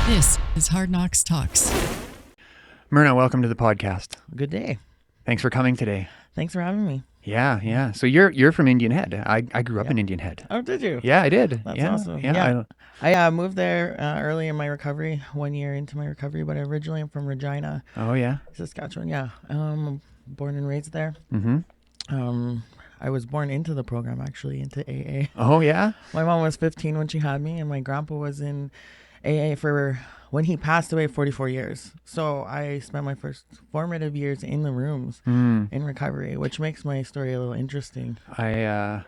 This is Hard Knocks Talks. Myrna, welcome to the podcast. Good day. Thanks for coming today. Thanks for having me. Yeah. So you're from Indian Head. I grew up in Indian Head. Oh, did you? Yeah, I did. That's yeah, awesome. Yeah. I moved there early in my recovery, 1 year into my recovery, but originally I'm from Regina, Oh, yeah. Saskatchewan. Yeah. Born and raised there. Mm-hmm. I was born into the program, actually, into AA. Oh, yeah? My mom was 15 when she had me, and my grandpa was in AA when he passed away, 44 years. So I spent my first formative years in the rooms in recovery, which makes my story a little interesting. I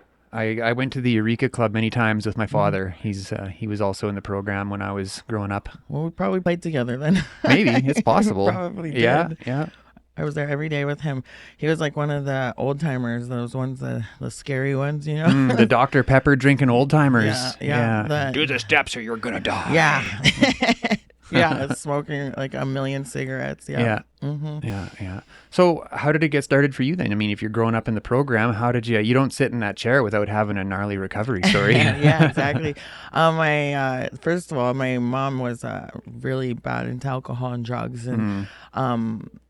went to the Eureka Club many times with my father. He was also in the program when I was growing up. Well, we probably played together then. Maybe. It's possible. Probably did. Yeah. I was there every day with him. He was like one of the old timers, those ones, the scary ones, you know? The Dr. Pepper drinking old timers. Yeah. Do the steps or you're going to die. Yeah. Yeah, smoking like a million cigarettes. Yeah. Mm-hmm. Yeah. So how did it get started for you then? I mean, if you're growing up in the program, how did you don't sit in that chair without having a gnarly recovery story. Yeah, exactly. First of all, my mom was really bad into alcohol and drugs, and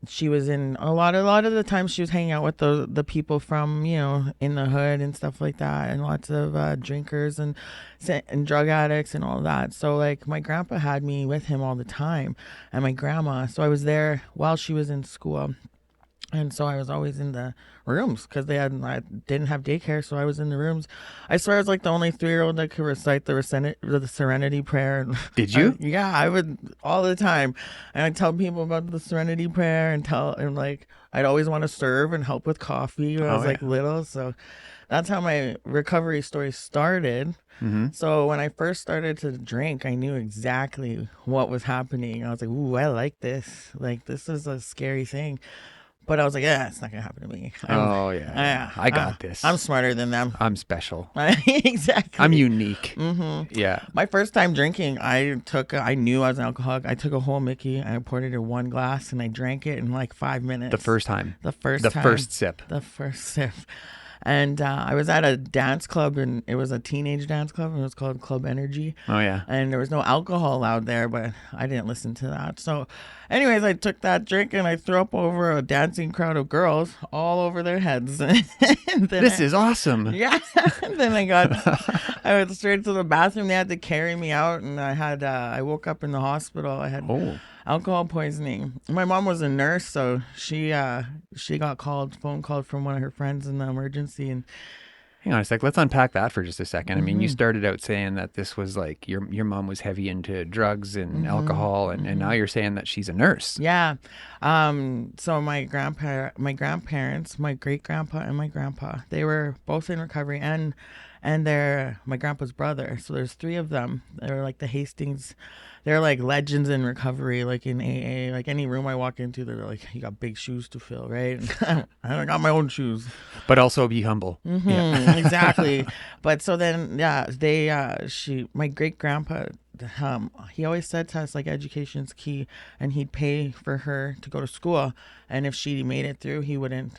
she was in a lot of the time she was hanging out with the people from, in the hood and stuff like that, and lots of drinkers and drug addicts and all that. So like my grandpa had me with him all the time, and my grandma. So I was there while she was in school. And so I was always in the rooms because I didn't have daycare, so I was in the rooms. I swear I was like the only 3-year-old that could recite the Serenity Prayer. Did you? I would all the time, and I'd tell people about the Serenity Prayer and like I'd always want to serve and help with coffee when I was like little. So that's how my recovery story started. Mm-hmm. So when I first started to drink, I knew exactly what was happening. I was like, "Ooh, I like this. Like this is a scary thing." But I was like, yeah, it's not going to happen to me. I got this. I'm smarter than them. I'm special. Exactly. I'm unique. Mm-hmm. Yeah. My first time drinking, I knew I was an alcoholic. I took a whole Mickey and I poured it in one glass and I drank it in like 5 minutes. The first time. The first sip. The first sip. And I was at a dance club, and it was a teenage dance club, and it was called Club Energy. Oh, yeah. And there was no alcohol allowed there, but I didn't listen to that. So anyways, I took that drink, and I threw up over a dancing crowd of girls all over their heads. This is awesome. Yeah. And then I went straight to the bathroom. They had to carry me out, and I woke up in the hospital. I had alcohol poisoning. My mom was a nurse, so she got phone called from one of her friends in the emergency. And hang on a sec, let's unpack that for just a second. I mean, you started out saying that this was like your mom was heavy into drugs and alcohol, and now you're saying that she's a nurse. Yeah. So my grandparents, my great grandpa and my grandpa, they were both in recovery, and they're my grandpa's brother. So there's 3 of them. They're like the Hastings. They're like legends in recovery, like in AA. Like any room I walk into, they're like, you got big shoes to fill, right? I got my own shoes. But also be humble. Mm-hmm, yeah. Exactly. But so then, my great grandpa, he always said to us, like, education's key, and he'd pay for her to go to school. And if she made it through, he wouldn't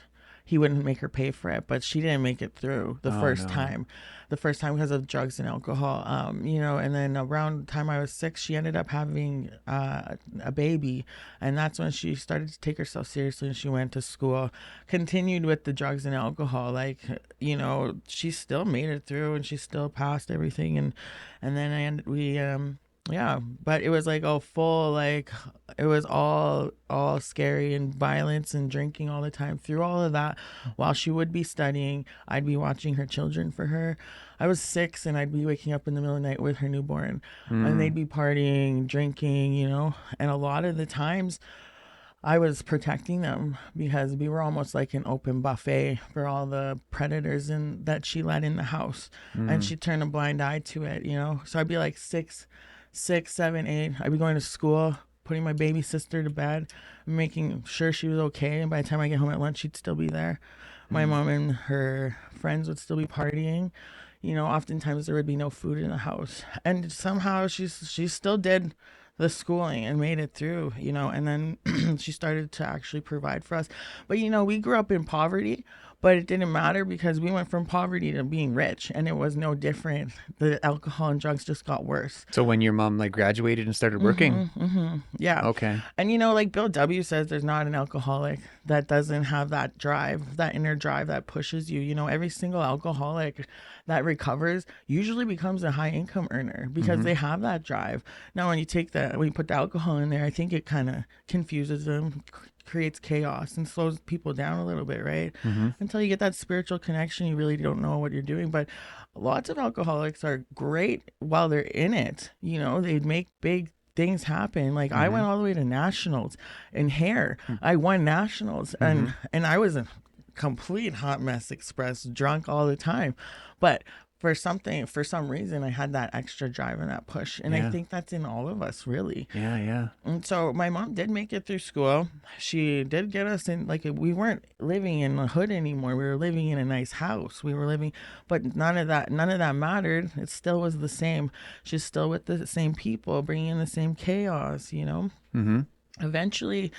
make her pay for it. But she didn't make it through the first time because of drugs and alcohol. And then around the time I was 6, she ended up having a baby, and that's when she started to take herself seriously, and she went to school, continued with the drugs and alcohol. Like, she still made it through, and she still passed everything, and then but it was like it was all scary and violence and drinking all the time. Through all of that, while she would be studying, I'd be watching her children for her. I was 6, and I'd be waking up in the middle of the night with her newborn, and they'd be partying, drinking, and a lot of the times I was protecting them because we were almost like an open buffet for all the predators that she let in the house, and she'd turn a blind eye to it, So I'd be like 6, 7, 8. I'd be going to school, putting my baby sister to bed, making sure she was okay. And by the time I get home at lunch, she'd still be there. My mom and her friends would still be partying. Oftentimes there would be no food in the house. And somehow she still did the schooling and made it through, and then she started to actually provide for us. But, we grew up in poverty, But it didn't matter because we went from poverty to being rich, and it was no different. The alcohol and drugs just got worse. So when your mom like graduated and started working, Yeah. okay. And like Bill W. says, there's not an alcoholic that doesn't have that drive, that inner drive that pushes you. Every single alcoholic that recovers usually becomes a high income earner because they have that drive. Now, when you put the alcohol in there, I think it kind of confuses them, creates chaos, and slows people down a little bit, right? Until you get that spiritual connection, you really don't know what you're doing. But lots of alcoholics are great while they're in it. They make big things happen. Like I went all the way to nationals in hair. I won nationals, and I was a complete hot mess express, drunk all the time. But for some reason, I had that extra drive and that push. And I think that's in all of us, really. Yeah. And so my mom did make it through school. She did get us in, like, we weren't living in the hood anymore. We were living in a nice house. But none of that mattered. It still was the same. She's still with the same people, bringing in the same chaos, Eventually,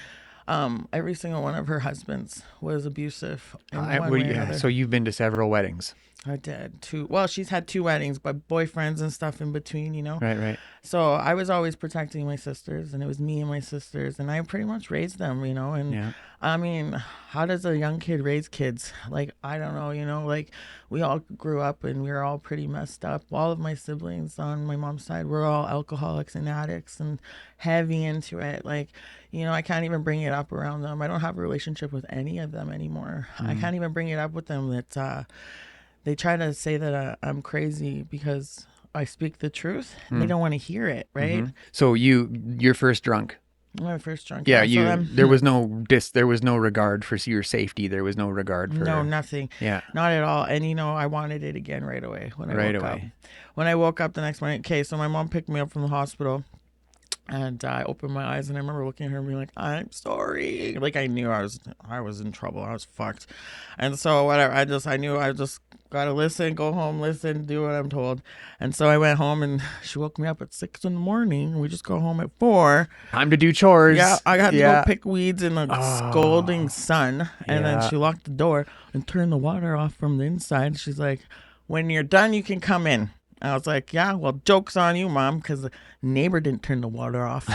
every single one of her husbands was abusive in one way or another. So you've been to several weddings. I did too. Well, she's had 2 weddings, but boyfriends and stuff in between, Right. So I was always protecting my sisters, and it was me and my sisters, and I pretty much raised them, and I mean, how does a young kid raise kids? Like, I don't know, like we all grew up and we were all pretty messed up. All of my siblings on my mom's side were all alcoholics and addicts and heavy into it. Like, I can't even bring it up around them. I don't have a relationship with any of them anymore. I can't even bring it up with them that they try to say that I'm crazy because I speak the truth. And they don't want to hear it, right? So you're first drunk. My first drunk. Yeah, so there was no regard for your safety. There was no regard for nothing. Yeah, not at all. And I wanted it again right away when I woke up. When I woke up the next morning. Okay, so my mom picked me up from the hospital. And I opened my eyes, and I remember looking at her and being like, "I'm sorry." Like I knew I was in trouble. I was fucked. And so whatever, I knew I just gotta listen, go home, listen, do what I'm told. And so I went home, and she woke me up at 6 a.m. We just go home at 4. Time to do chores. Yeah, I had to go pick weeds in the scolding sun. And then she locked the door and turned the water off from the inside. She's like, "When you're done, you can come in." I was like, "Yeah, well, joke's on you, Mom," because the neighbor didn't turn the water off.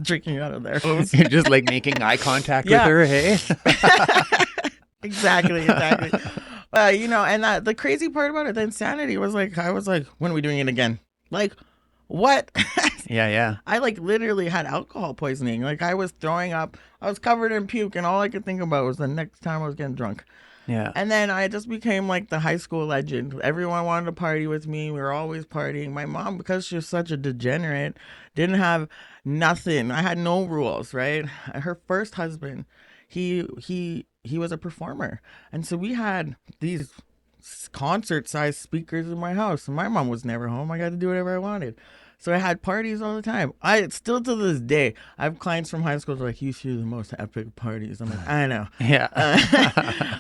Drinking out of their hose. You're just like making eye contact with her, hey? Exactly. And the crazy part about it, the insanity was like, I was like, "When are we doing it again?" Like, what? Yeah. I like literally had alcohol poisoning. Like I was throwing up. I was covered in puke, and all I could think about was the next time I was getting drunk. Yeah. And then I just became like the high school legend. Everyone wanted to party with me. We were always partying. My mom, because she was such a degenerate, didn't have nothing. I had no rules, right? Her first husband, he was a performer. And so we had these concert-sized speakers in my house. And my mom was never home. I got to do whatever I wanted. So I had parties all the time. I still to this day, I have clients from high school that are like, "You threw the most epic parties." I'm like, "I know." Yeah.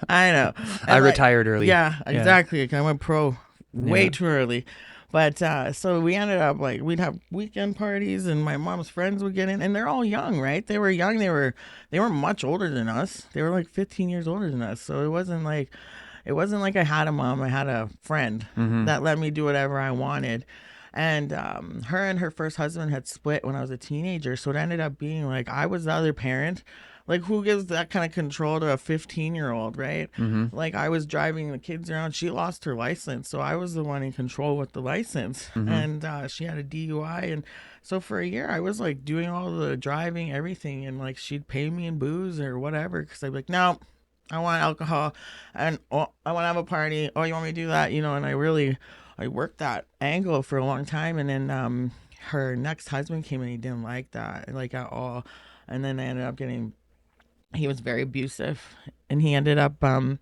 I know. And I retired early. Yeah, exactly. I went pro way too early. But so we ended up like, we'd have weekend parties, and my mom's friends would get in, and they're all young, right? They were young. They were much older than us. They were like 15 years older than us. So it wasn't like I had a mom. I had a friend that let me do whatever I wanted. And her and her first husband had split when I was a teenager. So it ended up being like I was the other parent. Like, who gives that kind of control to a 15-year-old, right? Like, I was driving the kids around. She lost her license. So I was the one in control with the license. And she had a DUI. And so for a year, I was like doing all the driving, everything. And like, she'd pay me in booze or whatever. Because I'd be like, "No, I want alcohol. And I want to have a party. Oh, you want me to do that?" And I worked that angle for a long time, and then her next husband came, and he didn't like that, like, at all. And then I ended up he was very abusive, and he ended up like,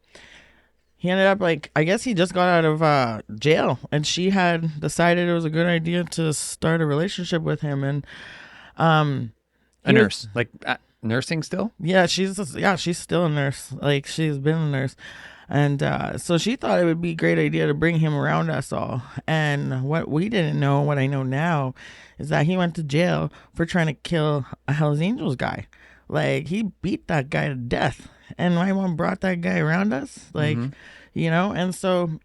I guess he just got out of jail, and she had decided it was a good idea to start a relationship with him, and a nurse, like nursing still? Yeah, she's still a nurse. Like, she's been a nurse. And so she thought it would be a great idea to bring him around us all. And what we didn't know, what I know now, is that he went to jail for trying to kill a Hells Angels guy. Like, he beat that guy to death. and my mom brought that guy around us, like, Mm-hmm. and so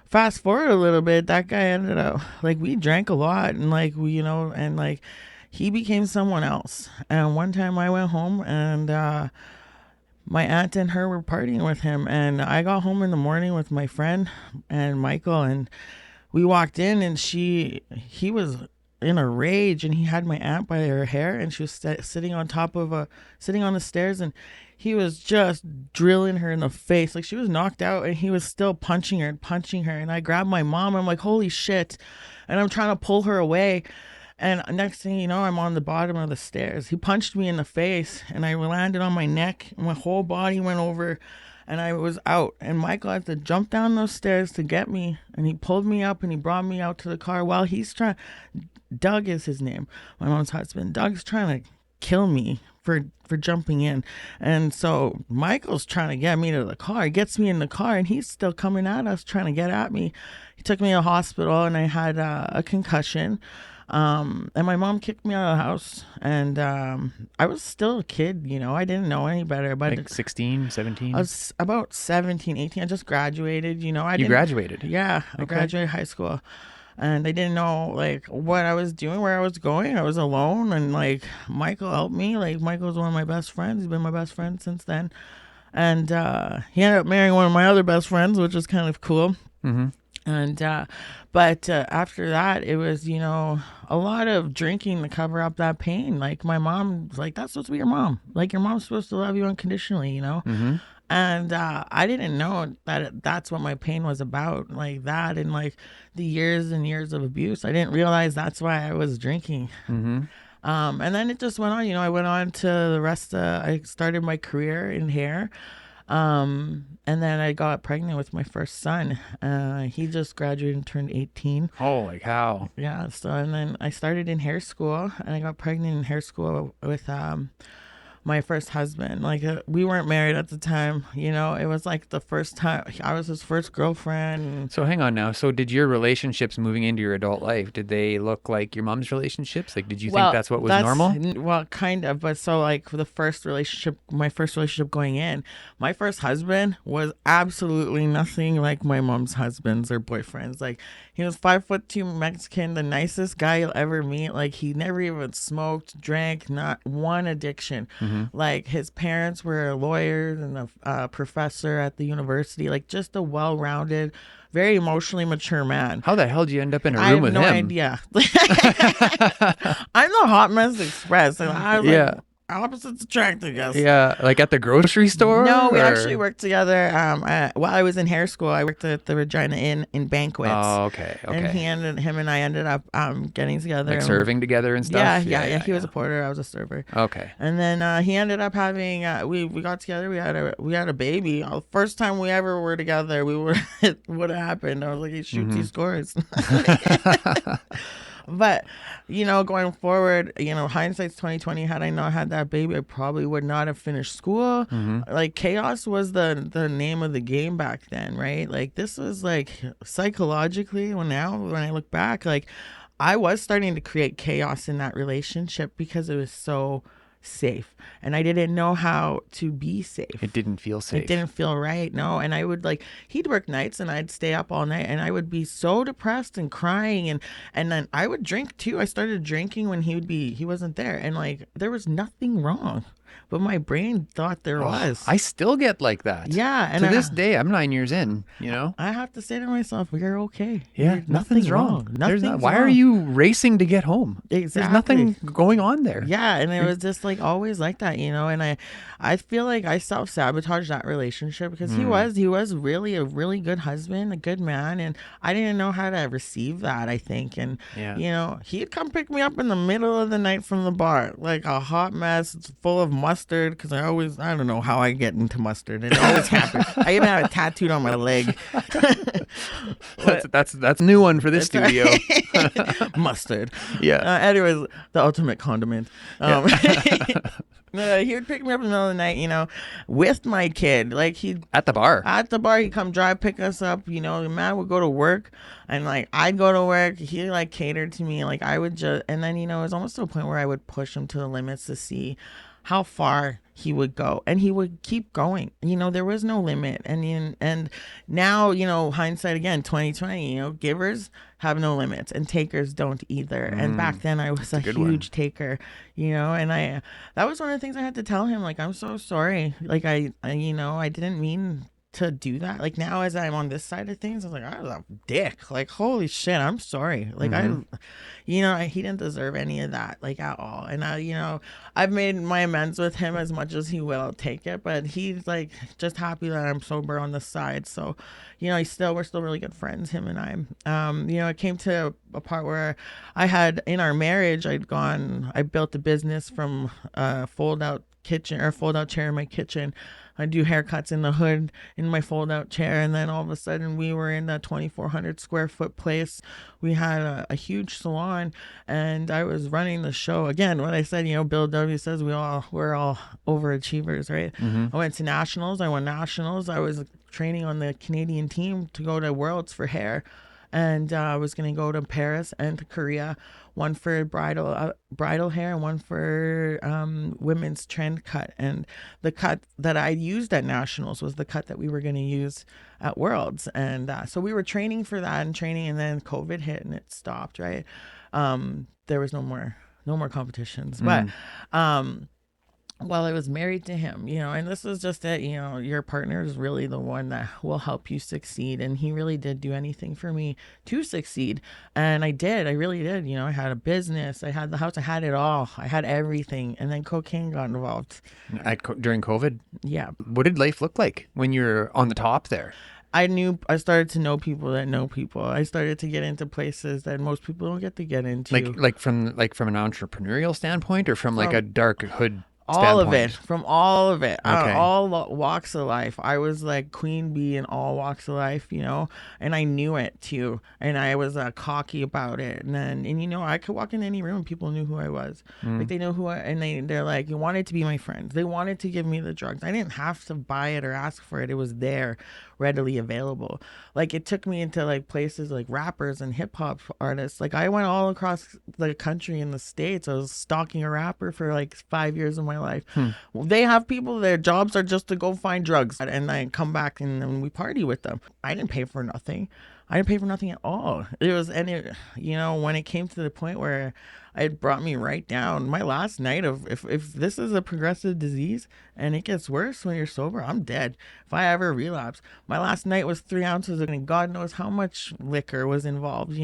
fast forward a little bit, that guy ended up, like, we drank a lot, and like and like he became someone else. And one time I went home, and my aunt and her were partying with him, and I got home in the morning with my friend and Michael, and we walked in, and he was in a rage, and he had my aunt by her hair, and she was sitting on the stairs, and he was just drilling her in the face, like she was knocked out, and he was still punching her and punching her. And I grabbed my mom, I'm like, holy shit, and I'm trying to pull her away. And next thing you know, I'm on the bottom of the stairs. He punched me in the face, and I landed on my neck, and my whole body went over, and I was out. And Michael had to jump down those stairs to get me, and he pulled me up, and he brought me out to the car while he's trying. Doug is his name, my mom's husband. Doug's trying to kill me for jumping in. And so Michael's trying to get me to the car. He gets me in the car, and he's still coming at us, trying to get at me. He took me to the hospital, and I had a concussion. And my mom kicked me out of the house, and I was still a kid, I didn't know any better. But Like 16, 17? I was about 17, 18. I just graduated, You graduated? Yeah, I Okay. graduated high school. And I didn't know, like, what I was doing, where I was going. I was alone, and, like, Michael helped me. Like, Michael's one of my best friends. He's been my best friend since then. And he ended up marrying one of my other best friends, which is kind of cool. Mm-hmm. And but after that, it was a lot of drinking to cover up that pain. Like, my mom's like, that's supposed to be your mom, like, your mom's supposed to love you unconditionally, Mm-hmm. and I didn't know that that's what my pain was about, like that. And like the years and years of abuse, I didn't realize that's why I was drinking. Mm-hmm. And then it just went on. I went on to the rest. I started my career in hair. And then I got pregnant with my first son. He just graduated and turned 18. Holy cow. Yeah. So, and then I started in hair school, and I got pregnant in hair school with my first husband. Like, we weren't married at the time. It was like the first time I was his first girlfriend. So hang on now. So did your relationships moving into your adult life, did they look like your mom's relationships? Like, did you think that's what was normal? Well, kind of. But so, like, for my first relationship going in, my first husband was absolutely nothing like my mom's husbands or boyfriends. Like, he was 5'2" Mexican, the nicest guy you'll ever meet. Like, he never even smoked, drank, not one addiction. Mm-hmm. Like, his parents were lawyers and a professor at the university. Like, just a well-rounded, very emotionally mature man. How the hell did you end up in a room with him? I have no idea. I'm the hot mess express. And I was like, opposites attract, I guess. Yeah, like at the grocery store? No, we or- actually worked together. While I was in hair school, I worked at the Regina Inn in banquets. Oh, okay. And him and I ended up getting together. Like serving together and stuff? Yeah. He was a porter. I was a server. Okay. And then he ended up having. We got together. We had a baby. The first time we ever were together, what happened? I was like, he shoots, he scores. But, going forward, hindsight's 2020. Had I not had that baby, I probably would not have finished school. Mm-hmm. Like, chaos was the name of the game back then, right? Like, this was like psychologically, when I look back, like, I was starting to create chaos in that relationship because it was so safe, and I didn't know how to be safe. It didn't feel safe. It didn't feel right. No. And I would, like, he'd work nights, and I'd stay up all night, and I would be so depressed and crying, and then I would drink too. I started drinking when he wasn't there, and like, there was nothing wrong, but my brain thought there was. I still get like that. Yeah. And to this day, I'm 9 years in, I have to say to myself, you're okay. Yeah, nothing's wrong. Nothing's why are wrong. you racing to get home? Exactly. There's nothing going on there. Yeah, and it was just like always like that, and I feel like I self-sabotaged that relationship because he was really a really good husband, a good man, and I didn't know how to receive that, I think. And he'd come pick me up in the middle of the night from the bar, like a hot mess full of mustard, because I don't know how I get into mustard. It always happens. I even have it tattooed on my leg. That's a new one for this studio. Mustard. Yeah. Anyways, the ultimate condiment. He would pick me up in the middle of the night, with my kid. Like, At the bar. he'd come drive, pick us up. The man would go to work, and like, I'd go to work. He like catered to me. Like, I would just, and then, it was almost to a point where I would push him to the limits to see how far he would go, and he would keep going. There was no limit. And now, hindsight again, 2020, givers have no limits and takers don't either. And back then I was a good one. huge taker, and that was one of the things I had to tell him, like, I'm so sorry. Like, I didn't mean to do that. Like, now as I'm on this side of things, I was like, I was a dick. Like, holy shit, I'm sorry. Like, he didn't deserve any of that, like, at all. And I've made my amends with him as much as he will take it, but he's like just happy that I'm sober on the side. So, we're still really good friends, him and I. It came to a part where in our marriage, I built a business from a fold out chair in my kitchen. I do haircuts in the hood in my fold out chair. And then all of a sudden we were in a 2,400 square foot place. We had a huge salon, and I was running the show. Again, what I said, Bill W says we're all overachievers, right? I went to nationals. I won nationals. I was training on the Canadian team to go to Worlds for hair. And I was going to go to Paris and to Korea, one for bridal hair and one for women's trend cut. And the cut that I used at Nationals was the cut that we were going to use at Worlds. And so we were training for that and then COVID hit and it stopped, right? There was no more competitions. But while I was married to him, and this was just it, your partner is really the one that will help you succeed. And he really did do anything for me to succeed. And I really did. I had a business, I had the house, I had it all. I had everything. And then cocaine got involved. During COVID? Yeah. What did life look like when you're on the top there? I started to know people that know people. I started to get into places that most people don't get to get into. Like from an entrepreneurial standpoint, or from like a dark hood all standpoint? All of it, Okay. all walks of life. I was like queen bee in all walks of life, and I knew it too, and I was cocky about it. And I could walk in any room, people knew who I was. Like, they know who they're like, you wanted to be my friends. They wanted to give me the drugs. I didn't have to buy it or ask for it. It was there, readily available. Like, it took me into like places like rappers and hip hop artists. Like, I went all across the country in the States. I was stalking a rapper for like 5 years of my life. Well, they have people, their jobs are just to go find drugs, and I come back and we party with them. I didn't pay for nothing. I didn't pay for nothing at all. When it came to the point where it brought me right down, my last night of, if this is a progressive disease and it gets worse when you're sober, I'm dead. If I ever relapse, my last night was 3 ounces and God knows how much liquor was involved,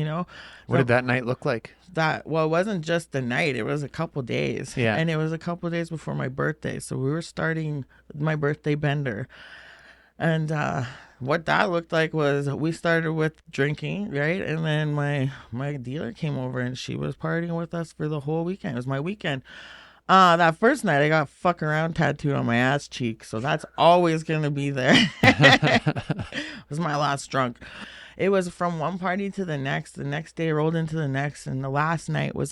What did that night look like? It wasn't just the night, it was a couple days. Yeah. And it was a couple days before my birthday. So we were starting my birthday bender. And what that looked like was we started with drinking, right? And then my dealer came over and she was partying with us for the whole weekend. It was my weekend. That first night I got fuck around tattooed on my ass cheek. So that's always going to be there. It was my last drunk. It was from one party to the next. The next day rolled into the next. And the last night was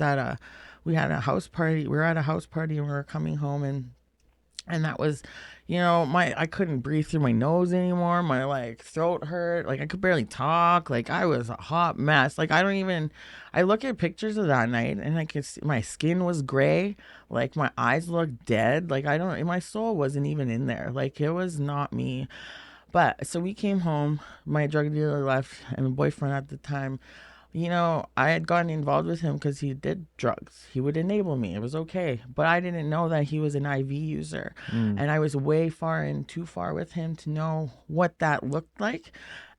we had a house party. We were at a house party and we were coming home, and that was, I couldn't breathe through my nose anymore. My like throat hurt. Like, I could barely talk. Like, I was a hot mess. Like, I look at pictures of that night and I could see my skin was gray. Like, my eyes looked dead. Like, my soul wasn't even in there. Like, it was not me. But so we came home, my drug dealer left, and my boyfriend at the time, I had gotten involved with him because he did drugs. He would enable me. It was okay. But I didn't know that he was an IV user. And I was too far with him to know what that looked like.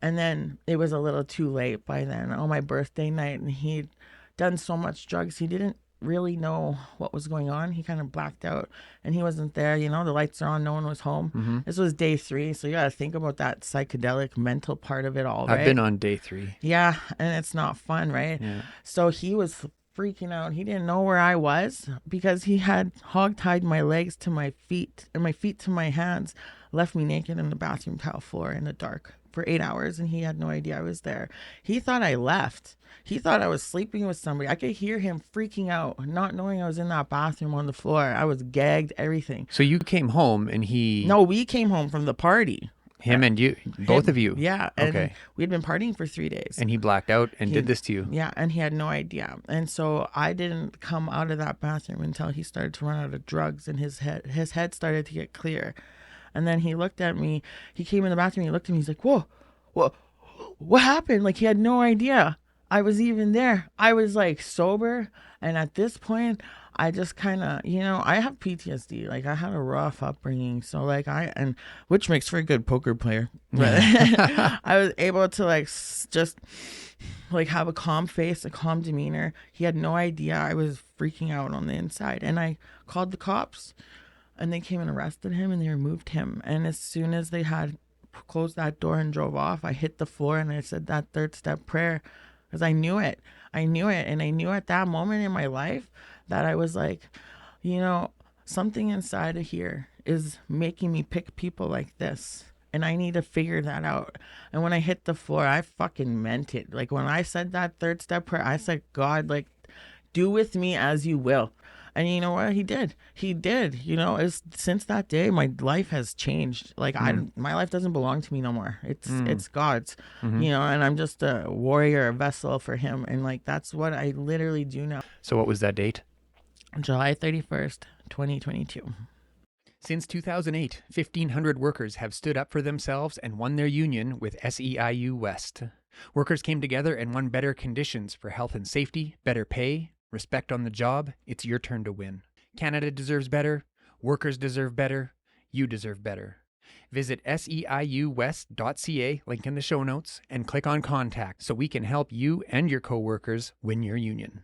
And then it was a little too late by then on my birthday night. And he'd done so much drugs, he didn't really know what was going on. He kind of blacked out and he wasn't there. The lights are on, no one was home. This was day 3, so you gotta think about that psychedelic mental part of it all, right? I've been on day 3. Yeah, and it's not fun, right? Yeah. So he was freaking out. He didn't know where I was because he had hog-tied my legs to my feet and my feet to my hands, left me naked in the bathroom tile floor in the dark for 8 hours, and he had no idea I was there. He thought I left. He thought I was sleeping with somebody. I could hear him freaking out, not knowing I was in that bathroom on the floor. I was gagged, everything. So you came home and he... No, we came home from the party. Him and you, both of you. Yeah. And Okay. we'd been partying for 3 days. And he blacked out and did this to you. Yeah, and he had no idea. And so I didn't come out of that bathroom until he started to run out of drugs, and his head started to get clear. And then he looked at me. He came in the bathroom. He looked at me. He's like, "Whoa, what happened?" Like, he had no idea I was even there. I was like sober, and at this point, I just kind of, I have PTSD. Like, I had a rough upbringing, so like and which makes for a good poker player. But I was able to like just like have a calm face, a calm demeanor. He had no idea I was freaking out on the inside, and I called the cops, and they came and arrested him, and they removed him. And as soon as they had closed that door and drove off, I hit the floor and I said that third step prayer, because I knew it. And I knew at that moment in my life that I was like, something inside of here is making me pick people like this. And I need to figure that out. And when I hit the floor, I fucking meant it. Like, when I said that third step prayer, I said, God, like, do with me as you will. And you know what? He did. Since that day, my life has changed. Like, my life doesn't belong to me no more. It's God's, and I'm just a warrior, a vessel for him. And like, that's what I literally do now. So what was that date? July 31st, 2022. Since 2008, 1,500 workers have stood up for themselves and won their union with SEIU West. Workers came together and won better conditions for health and safety, better pay, respect on the job. It's your turn to win. Canada deserves better. Workers deserve better. You deserve better. Visit seiuwest.ca, link in the show notes, and click on contact so we can help you and your co-workers win your union.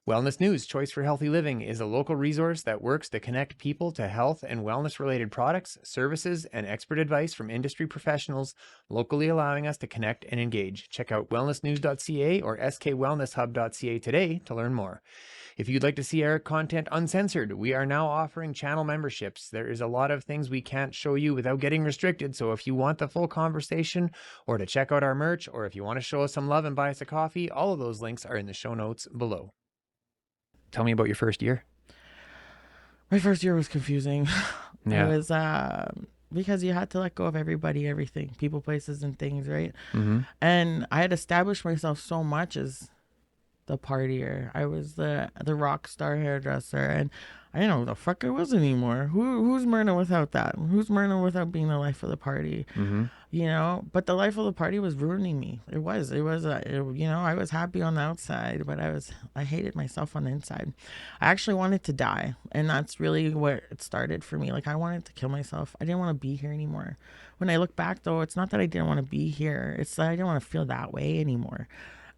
Wellness News, Choice for Healthy Living, is a local resource that works to connect people to health and wellness-related products, services, and expert advice from industry professionals, locally allowing us to connect and engage. Check out wellnessnews.ca or skwellnesshub.ca today to learn more. If you'd like to see our content uncensored, we are now offering channel memberships. There is a lot of things we can't show you without getting restricted, so if you want the full conversation, or to check out our merch, or if you want to show us some love and buy us a coffee, all of those links are in the show notes below. Tell me about your first year. My first year was confusing. Yeah. It was because you had to let go of everybody, everything, people, places, and things, right? Mm-hmm. And I had established myself so much as the partier. I was the rock star hairdresser, and I didn't know who the fuck I was anymore. Who's Myrna without that? Who's Myrna without being the life of the party? Mm-hmm. But the life of the party was ruining me. It was I was happy on the outside, but I hated myself on the inside. I actually wanted to die, and that's really where it started for me. Like, I wanted to kill myself. I didn't want to be here anymore. When I look back, though, it's not that I didn't want to be here. It's that I didn't want to feel that way anymore.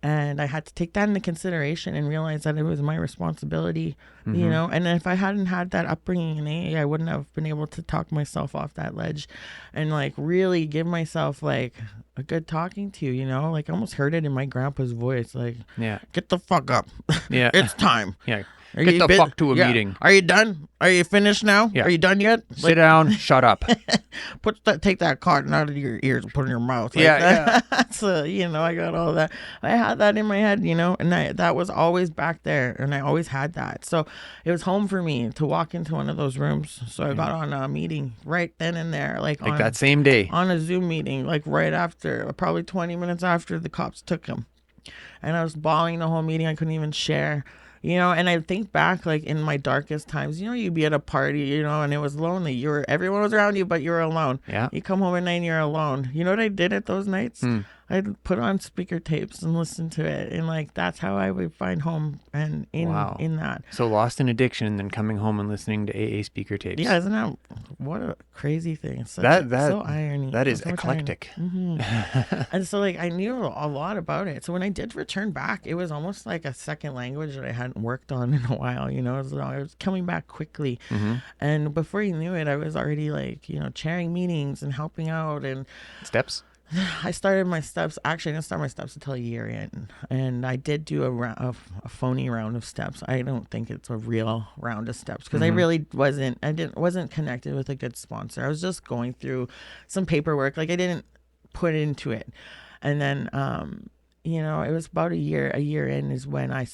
And I had to take that into consideration and realize that it was my responsibility, and if I hadn't had that upbringing in AA, I wouldn't have been able to talk myself off that ledge and like really give myself like a good talking to, like I almost heard it in my grandpa's voice. Like, yeah, get the fuck up. Yeah. It's time. Yeah. Get the fuck to a meeting. Are you done? Are you finished now? Yeah. Are you done yet? Sit down. Shut up. Take that cotton out of your ears and put it in your mouth. Like Yeah. So, I got all that. I had that in my head, and that was always back there, and I always had that. So it was home for me to walk into one of those rooms. So I got on a meeting right then and there, like that same day. On a Zoom meeting, like right after, probably 20 minutes after the cops took him. And I was bawling the whole meeting. I couldn't even share. And I think back, like, in my darkest times, you'd be at a party, and it was lonely. Everyone was around you, but you were alone. Yeah. You come home at night and you're alone. You know what I did at those nights? I'd put on speaker tapes and listen to it. And, like, that's how I would find home and in that. So lost in addiction and then coming home and listening to AA speaker tapes. Yeah, isn't that, what a crazy thing. It's so irony. That is eclectic. And so, like, I knew a lot about it. So when I did return back, it was almost like a second language that I hadn't worked on in a while, So I was coming back quickly. And before you knew it, I was already, like, chairing meetings and helping out. And steps. I started my steps. Actually, I didn't start my steps until a year in, and I did do a phony round of steps. I don't think it's a real round of steps because I really wasn't. Wasn't connected with a good sponsor. I was just going through some paperwork. Like, I didn't put into it, and then you know, it was about a year in is when I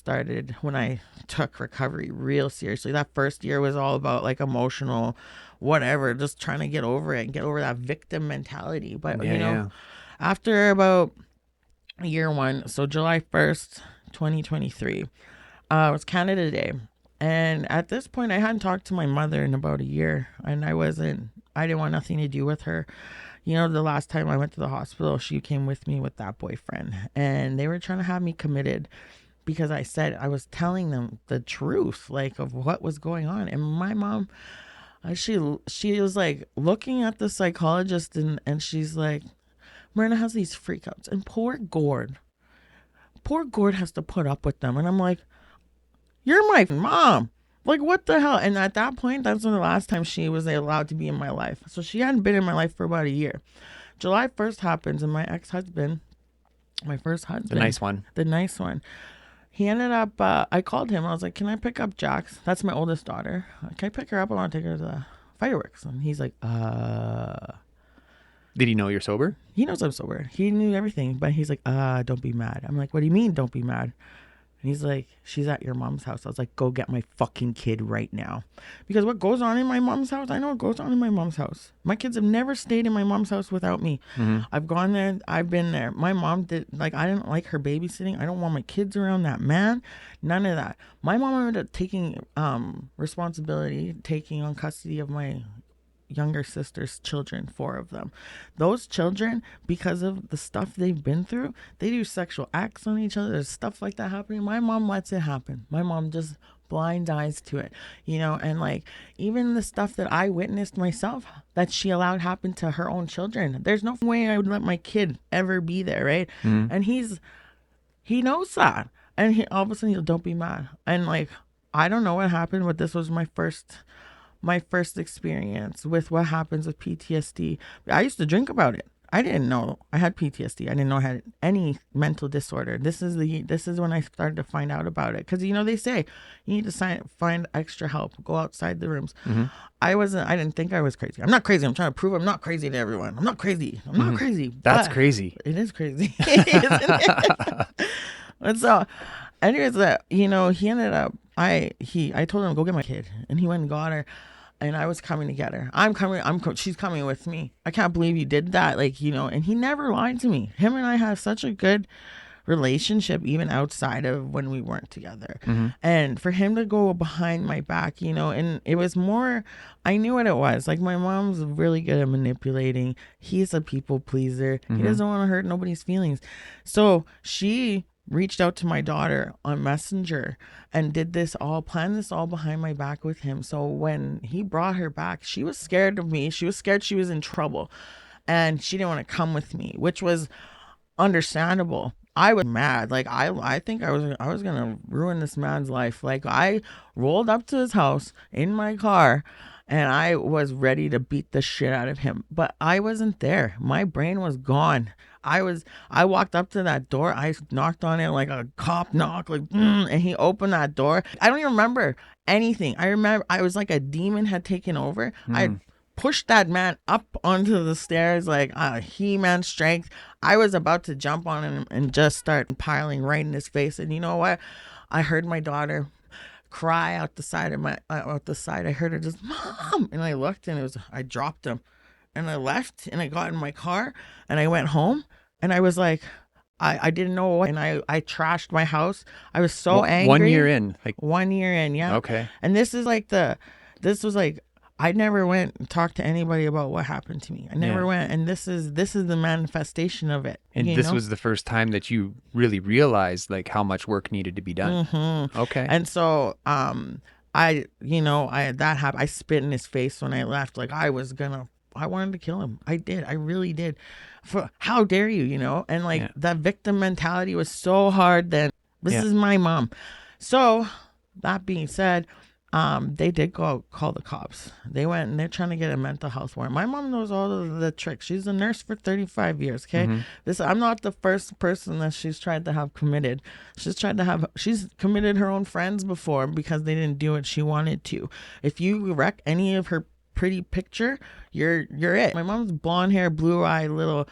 took recovery real seriously. That first year was all about like emotional, whatever, just trying to get over it and get over that victim mentality. But, Yeah, you know, yeah. after about year one, so July 1st, 2023, it was Canada Day. And at this point, I hadn't talked to my mother in about a year, and I didn't want nothing to do with her. You know, the last time I went to the hospital, she came with me with that boyfriend, and they were trying to have me committed because I was telling them the truth, like of what was going on. And my mom, she was like looking at the psychologist, and she's like, Myrna has these freakouts, and poor Gord has to put up with them. And I'm like, you're my mom. Like, what the hell? And at that point, that's the last time she was allowed to be in my life. So she hadn't been in my life for about a year. July 1st happens, and my ex-husband, my first husband, the nice one, he ended up, I called him. I was like, can I pick up Jax? That's my oldest daughter. Can I pick her up? I want to take her to the fireworks. And he's like, Did he know you're sober? He knows I'm sober. He knew everything, but he's like, don't be mad. I'm like, what do you mean, don't be mad? And he's like, she's at your mom's house. I was like, go get my fucking kid right now. Because what goes on in my mom's house, I know what goes on in my mom's house. My kids have never stayed in my mom's house without me. Mm-hmm. I've gone there. I've been there. My mom I didn't like her babysitting. I don't want my kids around that man. None of that. My mom ended up taking responsibility, taking on custody of my younger sister's children, 4 of them. Those children, because of the stuff they've been through, they do sexual acts on each other. There's stuff like that happening. My mom lets it happen. My mom just blind eyes to it, you know. And like, even the stuff that I witnessed myself that she allowed happen to her own children, there's no way I would let my kid ever be there, right? Mm-hmm. And he knows that, and he all of a sudden he'll, don't be mad. And like, I don't know what happened, but this was my first experience with what happens with PTSD. I used to drink about it. I didn't know I had PTSD. I didn't know I had any mental disorder. This is when I started to find out about it. Because, you know, they say you need to find extra help. Go outside the rooms. Mm-hmm. I didn't think I was crazy. I'm not crazy. I'm trying to prove I'm not crazy to everyone. I'm not crazy. I'm not crazy. That's crazy. It is crazy. Isn't it? And so, anyways, you know, he ended up, I told him, go get my kid. And he went and got her. And I was coming to get her. She's coming with me. I can't believe you did that. Like, you know, and he never lied to me. Him and I have such a good relationship, even outside of when we weren't together. Mm-hmm. And for him to go behind my back, you know, and it was more, I knew what it was. Like, my mom's really good at manipulating. He's a people pleaser. Mm-hmm. He doesn't want to hurt nobody's feelings. So she reached out to my daughter on Messenger and planned this all behind my back with him. So when he brought her back, she was scared of me. She was scared she was in trouble, and she didn't want to come with me, which was understandable. I was mad. Like, I think I was gonna ruin this man's life. Like, I rolled up to his house in my car, and I was ready to beat the shit out of him. But I wasn't there. My brain was gone. I walked up to that door. I knocked on it like a cop knock, like, and he opened that door. I don't even remember anything. I remember I was like a demon had taken over. I pushed that man up onto the stairs like He-Man strength. I was about to jump on him and just start piling right in his face. And you know what? I heard my daughter cry out the side of I heard her just, Mom, and I looked, and I dropped him. And I left, and I got in my car, and I went home, and I was like, I didn't know what, and I trashed my house. I was so angry. 1 year in. 1 year in, yeah. Okay. And this was like, I never went and talked to anybody about what happened to me. I never went, and this is the manifestation of it. And this was the first time that you really realized like how much work needed to be done. Mm-hmm. Okay. And so, that happened. I spit in his face when I left. Like, I wanted to kill him. I did. I really did. How dare you, you know? And like that victim mentality was so hard then. This is my mom. So that being said, they did go call the cops. They went and they're trying to get a mental health warrant. My mom knows all of the tricks. She's a nurse for 35 years. Okay. Mm-hmm. I'm not the first person that she's tried to have committed. She's committed her own friends before because they didn't do what she wanted to. If you wreck any of her pretty picture, you're it. My mom's blonde hair, blue eye, little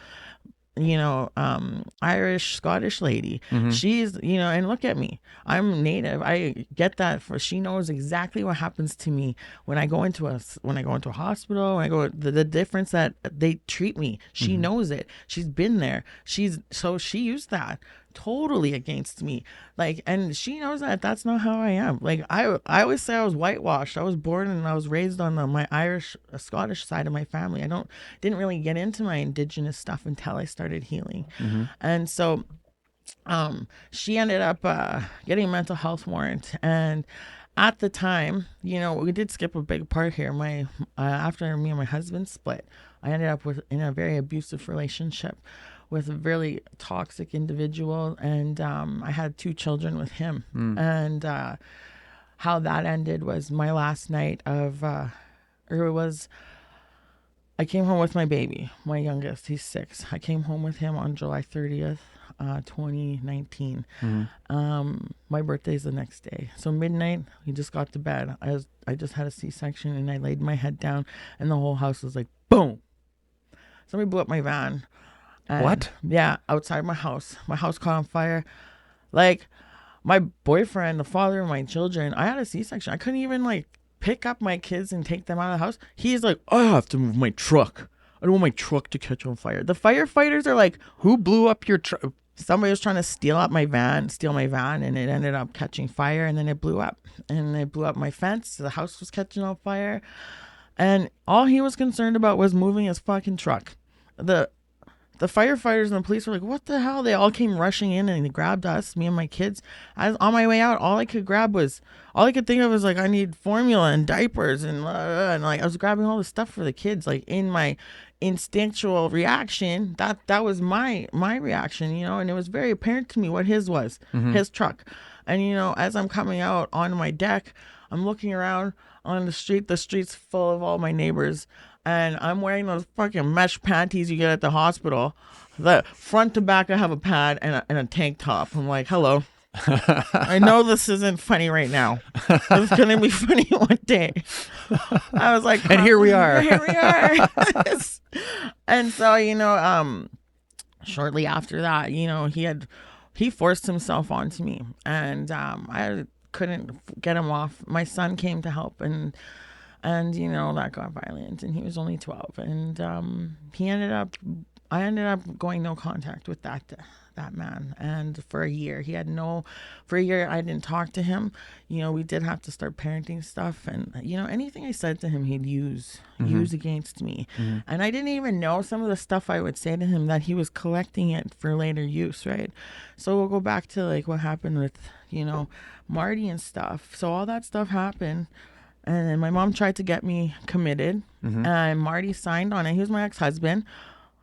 Irish Scottish lady. She's, and look at me. I'm Native. I get that. She knows exactly what happens to me when I go into a hospital. When I go, the difference that they treat me. She knows it. She's been there. She used that totally against me, like, and she knows that that's not how I am. Like, I always say I was whitewashed. I was born and I was raised on my Irish Scottish side of my family. Didn't really get into my indigenous stuff until I started healing. And so she ended up getting a mental health warrant. And at the time, we did skip a big part here. After me and my husband split, I ended up in a very abusive relationship with a really toxic individual, and I had 2 children with him. And how that ended was my last night of, I came home with my baby, my youngest. He's 6. I came home with him on July 30th, 2019. My birthday's the next day. So midnight, we just got to bed. I just had a C-section, and I laid my head down, and the whole house was like, boom. Somebody blew up my van. What? Yeah, outside my house. My house caught on fire. Like, my boyfriend, the father of my children, I had a C-section. I couldn't even, pick up my kids and take them out of the house. He's like, I have to move my truck. I don't want my truck to catch on fire. The firefighters are like, who blew up your truck? Somebody was trying to steal my van, and it ended up catching fire, and then it blew up. And it blew up my fence. The house was catching on fire. And all he was concerned about was moving his fucking truck. The firefighters and the police were like, what the hell? They all came rushing in, and they grabbed us, me and my kids. I was on my way out. All I could think of was I need formula and diapers and I was grabbing all the stuff for the kids, in my instinctual reaction. That was my reaction, and it was very apparent to me what his was, his truck. And, as I'm coming out on my deck, I'm looking around on the street's full of all my neighbors. And I'm wearing those fucking mesh panties you get at the hospital. The front to back, I have a pad and a tank top. I'm like, hello. I know this isn't funny right now. It's going to be funny one day. I was like, and here we are. Here we are. And so, shortly after that, he forced himself onto me. And I couldn't get him off. My son came to help, and that got violent, and he was only 12, and I ended up going no contact with that man. And for a year I didn't talk to him. We did have to start parenting stuff, and anything I said to him, he'd use against me. And I didn't even know some of the stuff I would say to him, that he was collecting it for later use, right? So we'll go back to what happened with Marty and stuff. So all that stuff happened. And then my mom tried to get me committed, and Marty signed on it. He was my ex-husband.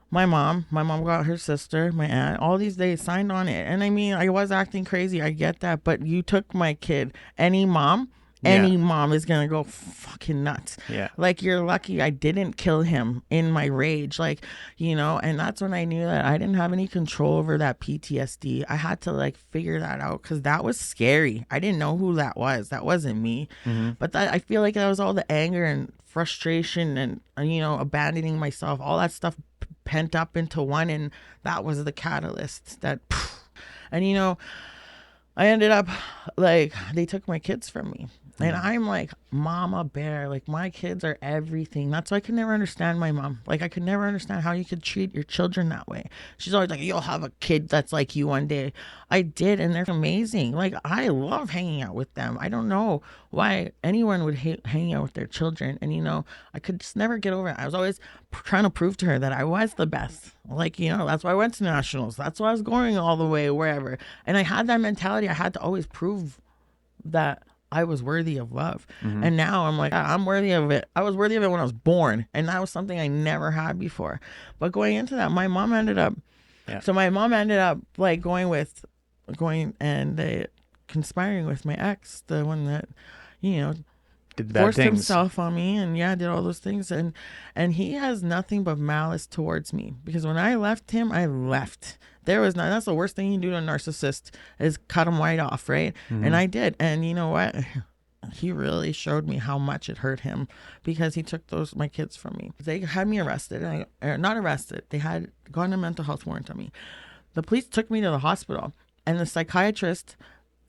My mom got her sister, my aunt, all these days signed on it. And I mean, I was acting crazy. I get that. But you took my kid. Any mom is going to go fucking nuts. Yeah. You're lucky I didn't kill him in my rage. And that's when I knew that I didn't have any control over that PTSD. I had to figure that out, because that was scary. I didn't know who that was. That wasn't me. But I feel like that was all the anger and frustration and, abandoning myself, all that stuff pent up into one. And that was the catalyst that, and, I ended up, they took my kids from me. And I'm like, mama bear, my kids are everything. That's why I could never understand my mom. I could never understand how you could treat your children that way. She's always like, you'll have a kid that's like you one day. I did, and they're amazing. I love hanging out with them. I don't know why anyone would hate hanging out with their children. And, I could just never get over it. I was always trying to prove to her that I was the best. That's why I went to nationals. That's why I was going all the way wherever. And I had that mentality. I had to always prove that I was worthy of love. And now I'm like, I'm worthy of it. I was worthy of it when I was born. And that was something I never had before. But going into that, my mom ended up, going and conspiring with my ex, the one that, did bad forced things. himself on me, and did all those things. And he has nothing but malice towards me, because when I left him, I left. That's the worst thing you can do to a narcissist, is cut him right off, right? And I did. And you know what? he really showed me how much it hurt him because he took my kids from me. They had me arrested, not arrested. They had gone a mental health warrant on me. The police took me to the hospital, and the psychiatrist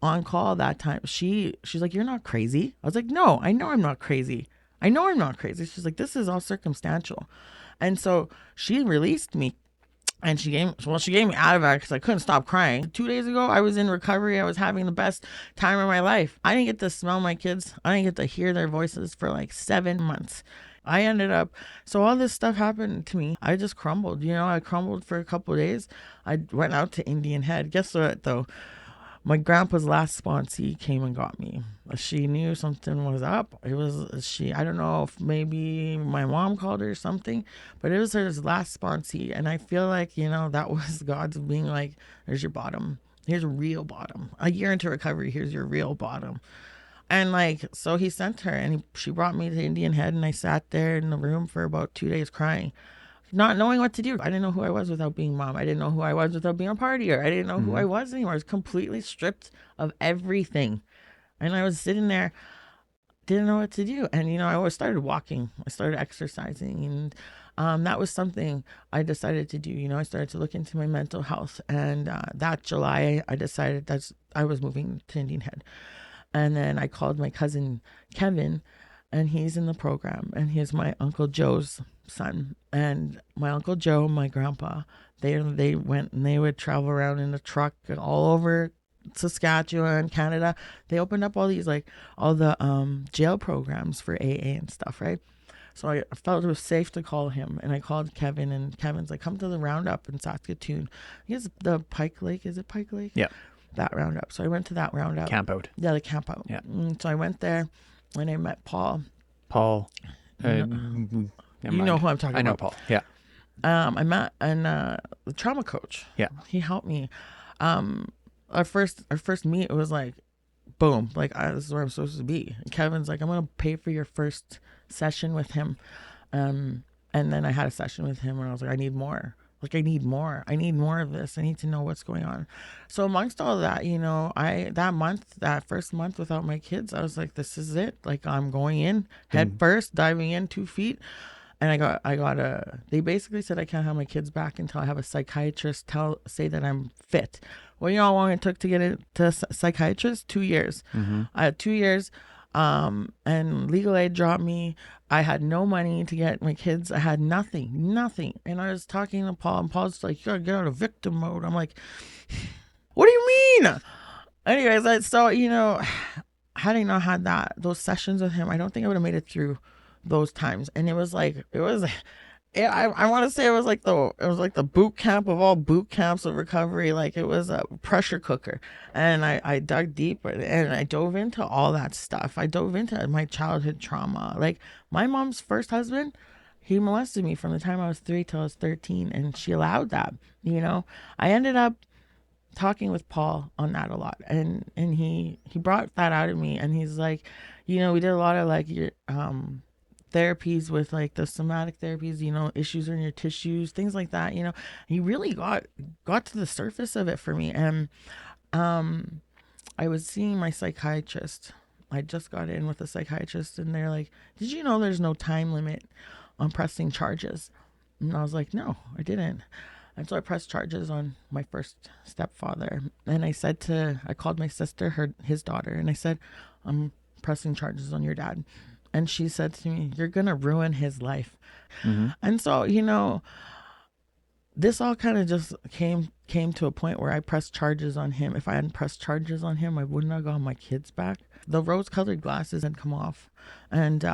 on call that time, she's like, "You're not crazy." I was like, "No, I know I'm not crazy. I know I'm not crazy." She's like, "This is all circumstantial." And so she released me. And she gave me out of it because I couldn't stop crying. 2 days ago, I was in recovery. I was having the best time of my life. I didn't get to smell my kids. I didn't get to hear their voices for like 7 months. I ended up, so all this stuff happened to me. I just crumbled. I crumbled for a couple of days. I went out to Indian Head. Guess what, though? My grandpa's last sponsee came and got me. She knew something was up. I don't know if maybe my mom called her or something, but it was her last sponsee. And I feel like, that was God's being like, there's your bottom. Here's a real bottom. A year into recovery, here's your real bottom. And so he sent her and she brought me to Indian Head, and I sat there in the room for about 2 days crying, not knowing what to do. I didn't know who I was without being mom. I didn't know who I was without being a partier. I didn't know who I was anymore. I was completely stripped of everything. And I was sitting there, didn't know what to do. And, I started walking. I started exercising. And that was something I decided to do. I started to look into my mental health. And that July, I decided that I was moving to Indian Head. And then I called my cousin Kevin, and he's in the program, and he's my Uncle Joe's son. And my Uncle Joe and my grandpa, they went and they would travel around in a truck all over Saskatchewan, Canada. They opened up all these, all the jail programs for AA and stuff, right? So I felt it was safe to call him, and I called Kevin, and Kevin's like, "Come to the roundup in Saskatoon." He has the Pike Lake. Is it Pike Lake? Yeah. That roundup. So I went to that roundup. Camp out. Yeah, the camp out. Yeah. So I went there, and I met Paul. Never You mind. know who I'm talking about. I know Paul. Yeah. I met the trauma coach. Yeah. He helped me. Our first meet, it was like, boom, this is where I'm supposed to be. And Kevin's like, "I'm gonna pay for your first session with him." And then I had a session with him, and I was like, "I need more. I need more. I need more of this. I need to know what's going on." So amongst all that, that first month without my kids, I was like, "This is it. I'm going in head first, diving in 2 feet." And they basically said I can't have my kids back until I have a psychiatrist say that I'm fit. Well, how long it took to get into a psychiatrist? 2 years. I had 2 years. And legal aid dropped me. I had no money to get my kids. I had nothing. And I was talking to Paul, and Paul's like, "You gotta get out of victim mode." I'm like, "What do you mean?" Anyways, had I not had those sessions with him, I don't think I would have made it through those times. And I want to say it was like the boot camp of all boot camps of recovery. It was a pressure cooker, and I dug deep, and I dove into all that stuff. I dove into my childhood trauma. My mom's first husband, he molested me from the time I was 3 till I was 13, and she allowed that. I ended up talking with Paul on that a lot, and he brought that out of me, and he's like, we did a lot of therapies with the somatic therapies, issues in your tissues, things like that. He really got to the surface of it for me. And I was seeing my psychiatrist. I just got in with a psychiatrist, and they're like, "Did you know there's no time limit on pressing charges?" And I was like, "No, I didn't." And so I pressed charges on my first stepfather, and I called my sister, his daughter, and I said, "I'm pressing charges on your dad." And she said to me, "You're going to ruin his life." And so, this all kind of just came to a point where I pressed charges on him. If I hadn't pressed charges on him, I wouldn't have gotten my kids back. The rose-colored glasses had come off. And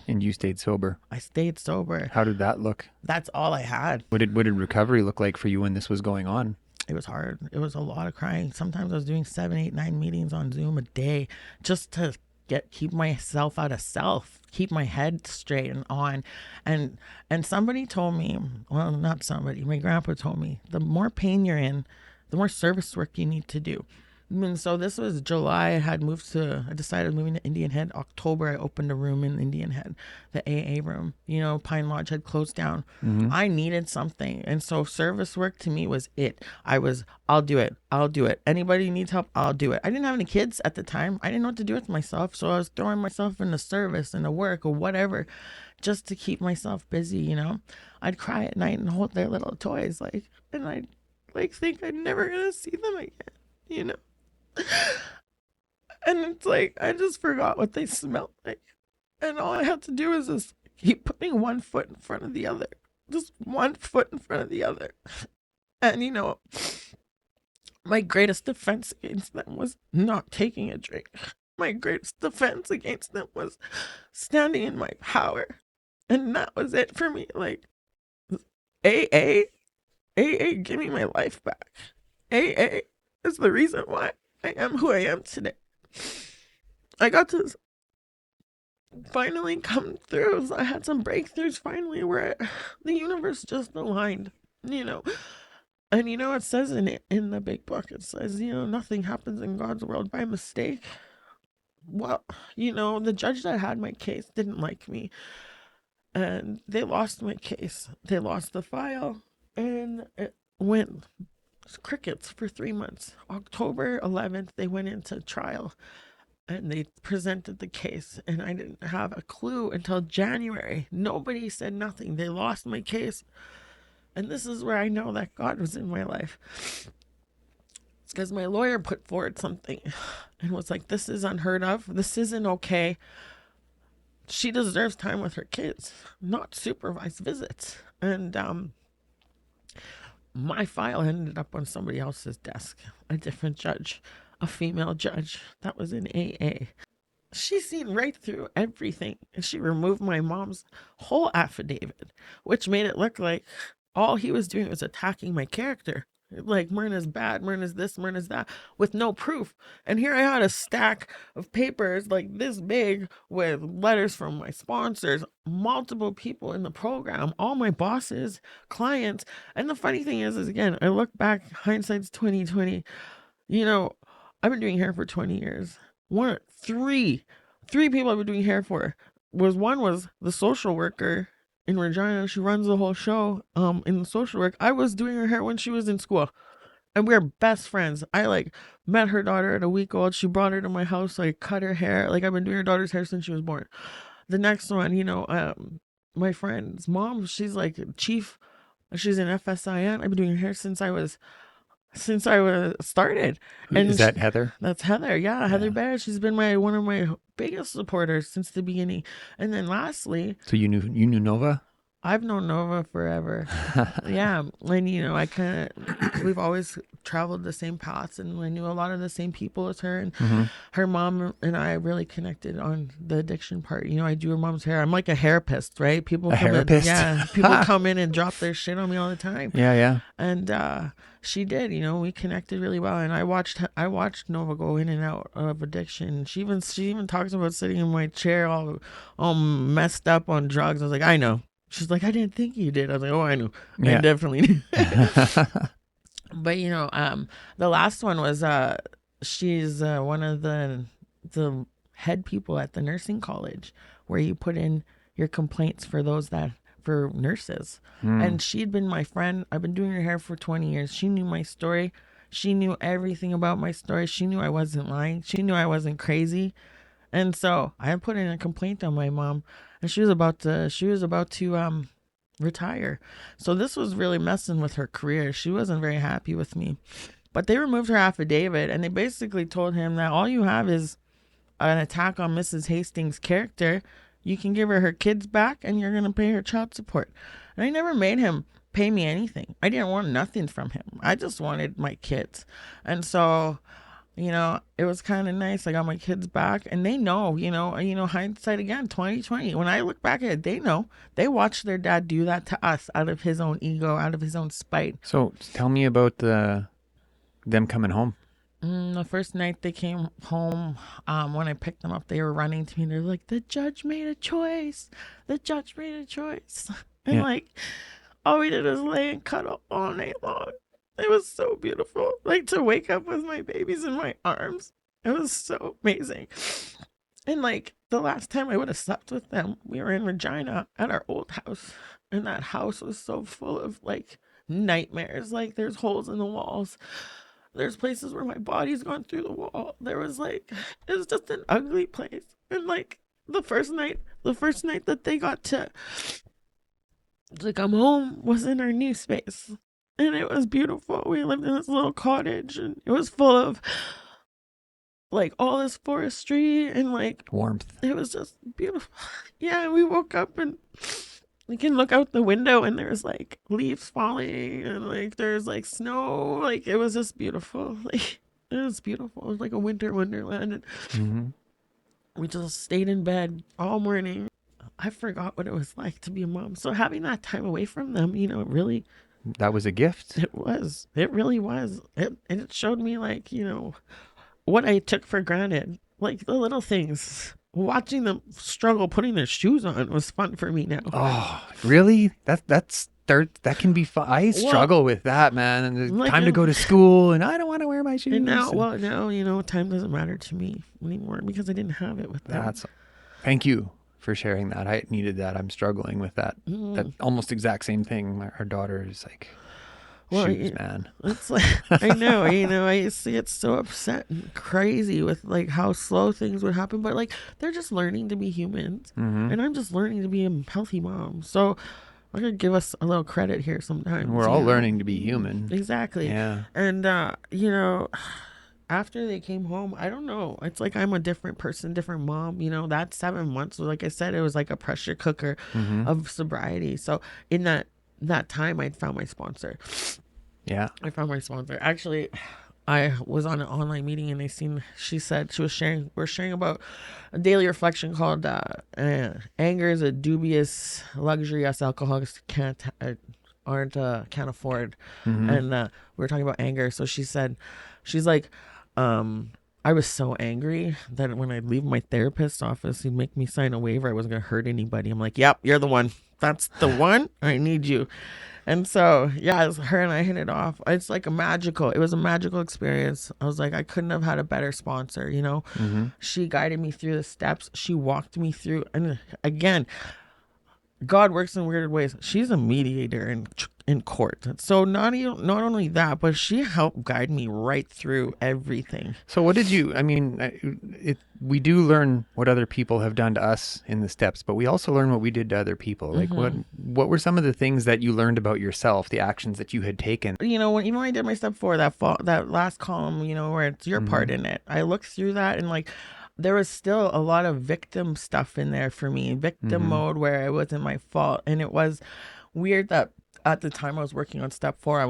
you stayed sober. I stayed sober. How did that look? That's all I had. What did recovery look like for you when this was going on? It was hard. It was a lot of crying. Sometimes I was doing 7, 8, 9 meetings on Zoom a day just to keep myself out of self, keep my head straight and on. And somebody told me, well, not somebody, my grandpa told me, the more pain you're in, the more service work you need to do. And so this was July. I decided moving to Indian Head. October, I opened a room in Indian Head, the AA room. You know, Pine Lodge had closed down. I needed something. And so service work to me was it. I'll do it. I'll do it. Anybody needs help, I'll do it. I didn't have any kids at the time. I didn't know what to do with myself. So I was throwing myself into service and the work or whatever just to keep myself busy, you know. I'd cry at night and hold their little toys, and I'd think I'm never going to see them again, you know. And it's like I just forgot what they smelled like, and all I had to do is just keep putting one foot in front of the other, just one foot in front of the other. And you know, my greatest defense against them was not taking a drink. My greatest defense against them was standing in my power, and that was it for me. Like AA, give me my life back. AA is the reason why I am who I am today. I got to finally come through. So I had some breakthroughs finally where the universe just aligned, you know. And you know, it says in the big book, it says, you know, nothing happens in God's world by mistake. Well, you know, the judge that had my case didn't like me. And they lost my case. They lost the file. And it went crickets for 3 months. October 11th, they went into trial and they presented the case, and I didn't have a clue until January. Nobody said nothing. They lost my case. And this is where I know that God was in my life. It's because my lawyer put forward something and was like, this is unheard of. This isn't okay. She deserves time with her kids, not supervised visits. And my file ended up on somebody else's desk, a different judge, a female judge that was in AA. She seen right through everything, and she removed my mom's whole affidavit, which made it look like all he was doing was attacking my character. Like, Myrna's bad, Myrna's this, Myrna's that, with no proof. And here I had a stack of papers like this big with letters from my sponsors, multiple people in the program, all my bosses, clients. And the funny thing is again, I look back, hindsight's 2020. You know, I've been doing hair for 20 years. Three people I've been doing hair for. One was the social worker in Regina. She runs the whole show in the social work. I was doing her hair when she was in school, and we were best friends. I met her daughter at a week old. She brought her to my house. I cut her hair. I've been doing her daughter's hair since she was born. The next one, you know, my friend's mom, she's like chief. She's an FSIN. I've been doing her hair since I was started. And is that Heather? That's Heather. Yeah, Heather Bear. She's been one of my biggest supporters since the beginning. And then lastly, so you knew Nova? I've known Nova forever. Yeah. And you know, we've always traveled the same paths, and I knew a lot of the same people as her, and her mom and I really connected on the addiction part. You know, I do her mom's hair. I'm like a hairapist, right? People come in and drop their shit on me all the time. Yeah. And she did, you know, we connected really well. And I watched Nova go in and out of addiction. She even talks about sitting in my chair all messed up on drugs. I was like, I know. She's like, I didn't think you did. I was like, oh, I knew. Yeah. I definitely did. But, you know, the last one was she's one of the head people at the nursing college, where you put in your complaints for nurses. And she'd been my friend. I've been doing her hair for 20 years. She knew my story. She knew everything about my story. She knew I wasn't lying. She knew I wasn't crazy. And so I put in a complaint on my mom, and she was about to retire. So this was really messing with her career. She wasn't very happy with me. But they removed her affidavit, and they basically told him that all you have is an attack on Mrs. Hastings' character. You can give her kids back, and you're going to pay her child support. And I never made him pay me anything. I didn't want nothing from him. I just wanted my kids. And so, you know, it was kind of nice. I got my kids back, and they know, you know, hindsight again, 2020. When I look back at it, they know. They watched their dad do that to us out of his own ego, out of his own spite. So tell me about them coming home. The first night they came home, when I picked them up, they were running to me. They're like, the judge made a choice. The judge made a choice. And all we did was lay and cuddle all night long. It was so beautiful. Like to wake up with my babies in my arms. It was so amazing. And like the last time I would have slept with them, we were in Regina at our old house. And that house was so full of like nightmares. Like there's holes in the walls. There's places where my body's gone through the wall. There was like, it was just an ugly place. And like the first night that they got to come home was in our new space. And it was beautiful. We lived in this little cottage and it was full of like all this forestry and like Warmth. it was just beautiful. Yeah, we woke up and we can look out the window and there's like leaves falling and like there's like snow. Like it was just beautiful. Like it was beautiful. It was like a winter wonderland. And we just stayed in bed all morning. I forgot what it was like to be a mom. So having that time away from them, you know, really, That was a gift. it was. It really was. And it showed me like, you know, what I took for granted. Like the little things. Watching them struggle putting their shoes on was fun for me now. Oh, really? That can be fun. I struggle with that, man. And there's Like time to go to school, and I don't want to wear my shoes. And now, you know, time doesn't matter to me anymore because I didn't have it with them. Thank you for sharing that. I needed that. I'm struggling with that. That almost exact same thing. Our daughter is like, shoes, man. It's like, I know, you know, I used to get so upset and crazy with like how slow things would happen, but like they're just learning to be humans, and I'm just learning to be a healthy mom. So I'm gonna give us a little credit here sometimes. We're all learning to be human. Exactly. Yeah. And you know, after they came home, I don't know. It's like I'm a different person, different mom. You know, that 7 months, like I said, it was like a pressure cooker of sobriety. So in that time, I'd found my sponsor. Yeah. I found my sponsor. Actually, I was on an online meeting and she said we're sharing about a daily reflection called anger is a dubious luxury us alcoholics can't afford. And we were talking about anger. So she's like, I was so angry that when I'd leave my therapist's office, he'd make me sign a waiver I wasn't going to hurt anybody. I'm like, yep, you're the one. That's the one. I need you. And so, yeah, it was her and I hit it off. It was a magical experience. I was like, I couldn't have had a better sponsor, you know? She guided me through the steps. She walked me through. And again, God works in weird ways. She's a mediator in court. So not only that, but she helped guide me right through everything. So what did you, I mean, we do learn what other people have done to us in the steps, but we also learn what we did to other people. Like what were some of the things that you learned about yourself, the actions that you had taken? You know, even when I did my step 4, that last column, you know, where it's your part in it, I looked through that and like, there was still a lot of victim stuff in there for me, victim mode where it wasn't my fault. And it was weird that at the time I was working on step 4, I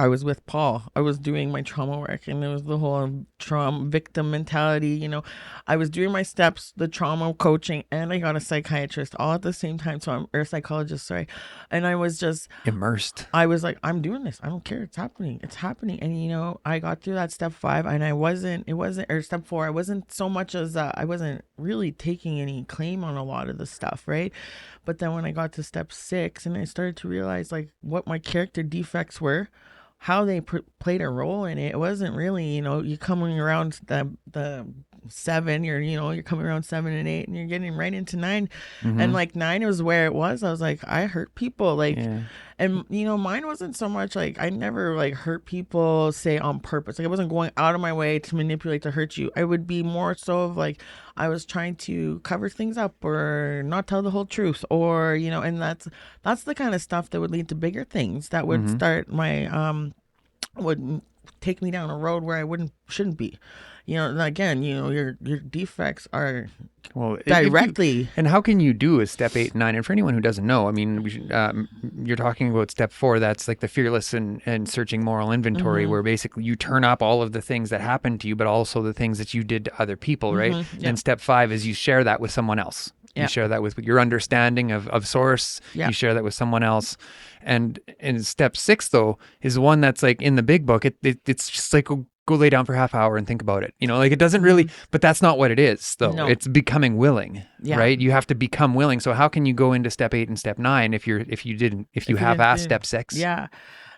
was with Paul. I was doing my trauma work and it was the whole trauma victim mentality. You know, I was doing my steps, the trauma coaching, and I got a psychiatrist all at the same time. Or a psychologist, sorry. And I was just immersed. I was like, I'm doing this. I don't care. It's happening. It's happening. And, you know, I got through that step 5 and or step 4. I wasn't so much as, I wasn't really taking any claim on a lot of the stuff. Right. But then when I got to step 6 and I started to realize like what my character defects were, how they played a role in it, it wasn't really, you know, you coming around the 7, you're coming around 7 and 8 and you're getting right into 9. And like 9 was where it was. I was like, I hurt people. Like, and you know, mine wasn't so much like, I never like hurt people, say on purpose. Like I wasn't going out of my way to manipulate to hurt you. I would be more so of like, I was trying to cover things up or not tell the whole truth or, you know, and that's the kind of stuff that would lead to bigger things that would start would take me down a road where I shouldn't be. You know, and again, you know, your defects are directly. And how can you do a step 8 and 9? And for anyone who doesn't know, I mean, you're talking about step 4. That's like the fearless and searching moral inventory, where basically you turn up all of the things that happened to you, but also the things that you did to other people, right? And step 5 is you share that with someone else. You share that with your understanding of source. You share that with someone else. And step 6, though, is one that's like in the big book. It's just like go lay down for half hour and think about it. You know, like it doesn't really, but that's not what it is, though. No. It's becoming willing, right? You have to become willing. So how can you go into step 8 and step 9 if you half-assed step 6? Yeah.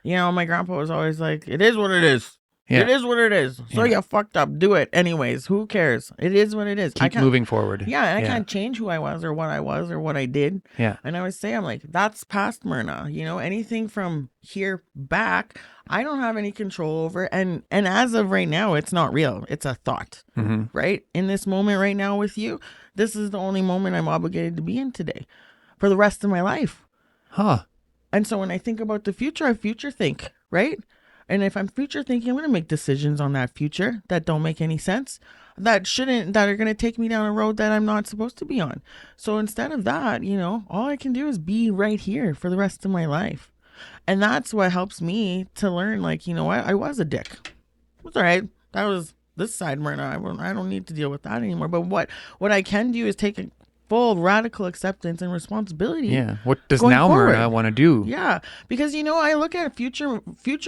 You know, my grandpa was always like, it is what it is. Yeah. It is what it is. So you fucked up. Do it anyways. Who cares? It is what it is. Keep moving forward. Yeah, and I can't change who I was or what I did. Yeah. And I always say, I'm like, that's past Myrna. You know, anything from here back, I don't have any control over. And as of right now, it's not real. It's a thought, right? In this moment right now with you, this is the only moment I'm obligated to be in today for the rest of my life. Huh. And so when I think about the future, I future think, right? And if I'm future thinking, I'm going to make decisions on that future that don't make any sense, that are going to take me down a road that I'm not supposed to be on. So instead of that, you know, all I can do is be right here for the rest of my life. And that's what helps me to learn, like, you know what? I was a dick. It's all right. That was this side, Myrna. I don't need to deal with that anymore. But what I can do is take a full radical acceptance and responsibility. Yeah. What does now forward. Myrna want to do? Yeah. Because, you know, I look at future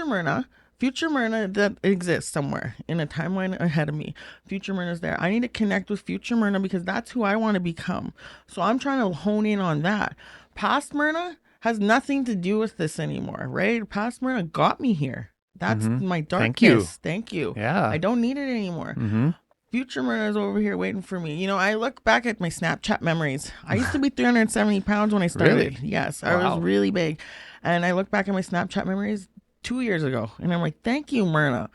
Myrna that exists somewhere in a timeline ahead of me. Future Myrna's there. I need to connect with future Myrna because that's who I want to become. So I'm trying to hone in on that. Past Myrna has nothing to do with this anymore, right? Past Myrna got me here. That's my darkness. Thank you. Yeah. I don't need it anymore. Future Myrna is over here waiting for me. You know, I look back at my Snapchat memories. I used to be 370 pounds when I started. Really? Yes, I was really big. And I look back at my Snapchat memories 2 years ago. And I'm like, thank you, Myrna.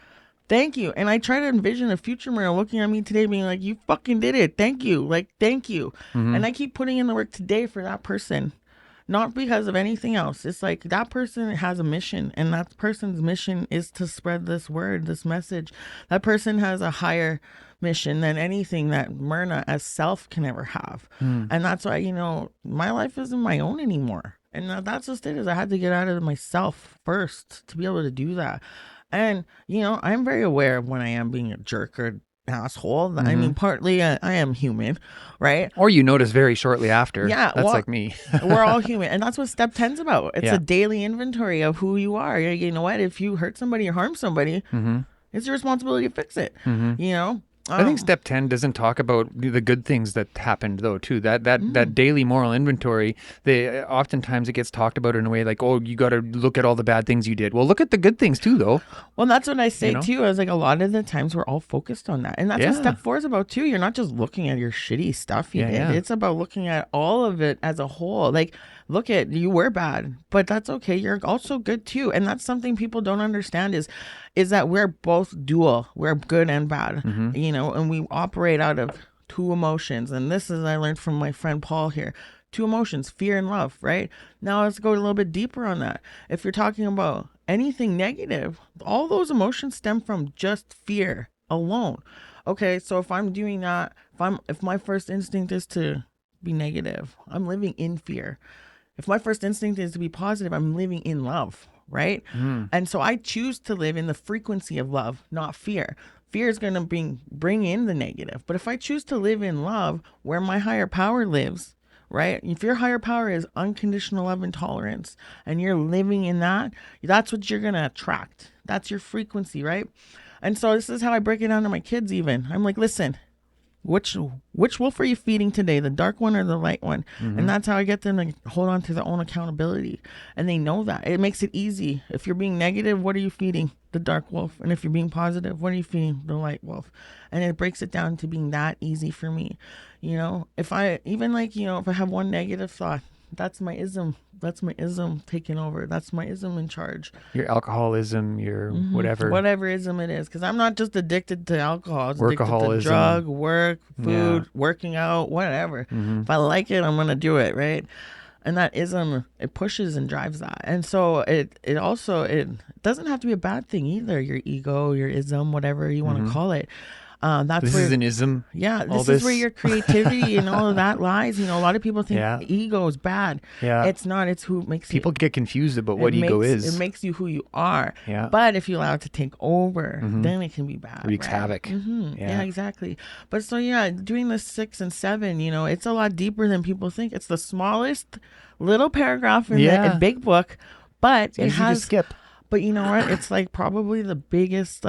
Thank you. And I try to envision a future Myrna looking at me today being like, you fucking did it. Thank you. Like, thank you. And I keep putting in the work today for that person. Not because of anything else. It's like that person has a mission, and that person's mission is to spread this word, this message. That person has a higher mission than anything that Myrna as self can ever have. And that's why, you know, my life isn't my own anymore. And that's just it, is I had to get out of myself first to be able to do that. And, you know, I'm very aware of when I am being a jerk or asshole. I mean, partly I am human, right? Or you notice very shortly after. Yeah, that's like me. We're all human, and that's what step 10's about. It's a daily inventory of who you are. You know what? If you hurt somebody or harm somebody, it's your responsibility to fix it. You know. I think step 10 doesn't talk about the good things that happened though too. That daily moral inventory, oftentimes it gets talked about in a way like, oh, you got to look at all the bad things you did. Well, look at the good things too though. Well, that's what I say too. I was like, a lot of the times we're all focused on that. And that's what step 4 is about too. You're not just looking at your shitty stuff you did. It's about looking at all of it as a whole. Like, look at, you were bad, but that's okay. You're also good too. And that's something people don't understand is that we're both dual. We're good and bad, you know, and we operate out of two emotions. And this is, I learned from my friend Paul here, 2 emotions, fear and love, right? Now let's go a little bit deeper on that. If you're talking about anything negative, all those emotions stem from just fear alone. Okay. So if I'm doing that, if my first instinct is to be negative, I'm living in fear. If my first instinct is to be positive, I'm living in love, right? And so I choose to live in the frequency of love, not fear. Fear is going to bring in the negative. But if I choose to live in love, where my higher power lives, right? If your higher power is unconditional love and tolerance, and you're living in that, that's what you're going to attract. That's your frequency, right? And so this is how I break it down to my kids even. I'm like, listen, which wolf are you feeding today, the dark one or the light one? And that's how I get them to hold on to their own accountability. And they know that. It makes it easy. If you're being negative, what are you feeding? The dark wolf. And if you're being positive, what are you feeding? The light wolf. And it breaks it down to being that easy for me. You know, if I have one negative thought, that's my ism. That's my ism taking over. That's my ism in charge. Your alcoholism, your whatever ism it is. Because I'm not just addicted to alcohol. I'm addicted Workaholism. to drug, work, food, working out, whatever. If I like it, I'm going to do it, right? And that ism, it pushes and drives that. And so it doesn't have to be a bad thing either. Your ego, your ism, whatever you want to call it. This is an ism. Yeah, this is where your creativity and all of that lies. You know, a lot of people think ego is bad. Yeah, it's not. It's who makes people get confused about what ego is. It makes you who you are. Yeah, but if you allow it to take over, then it can be bad. Wreaks havoc. Yeah, exactly. But so doing the 6 and 7, you know, it's a lot deeper than people think. It's the smallest little paragraph in the big book, but it has to skip. But you know what? It's like probably the biggest,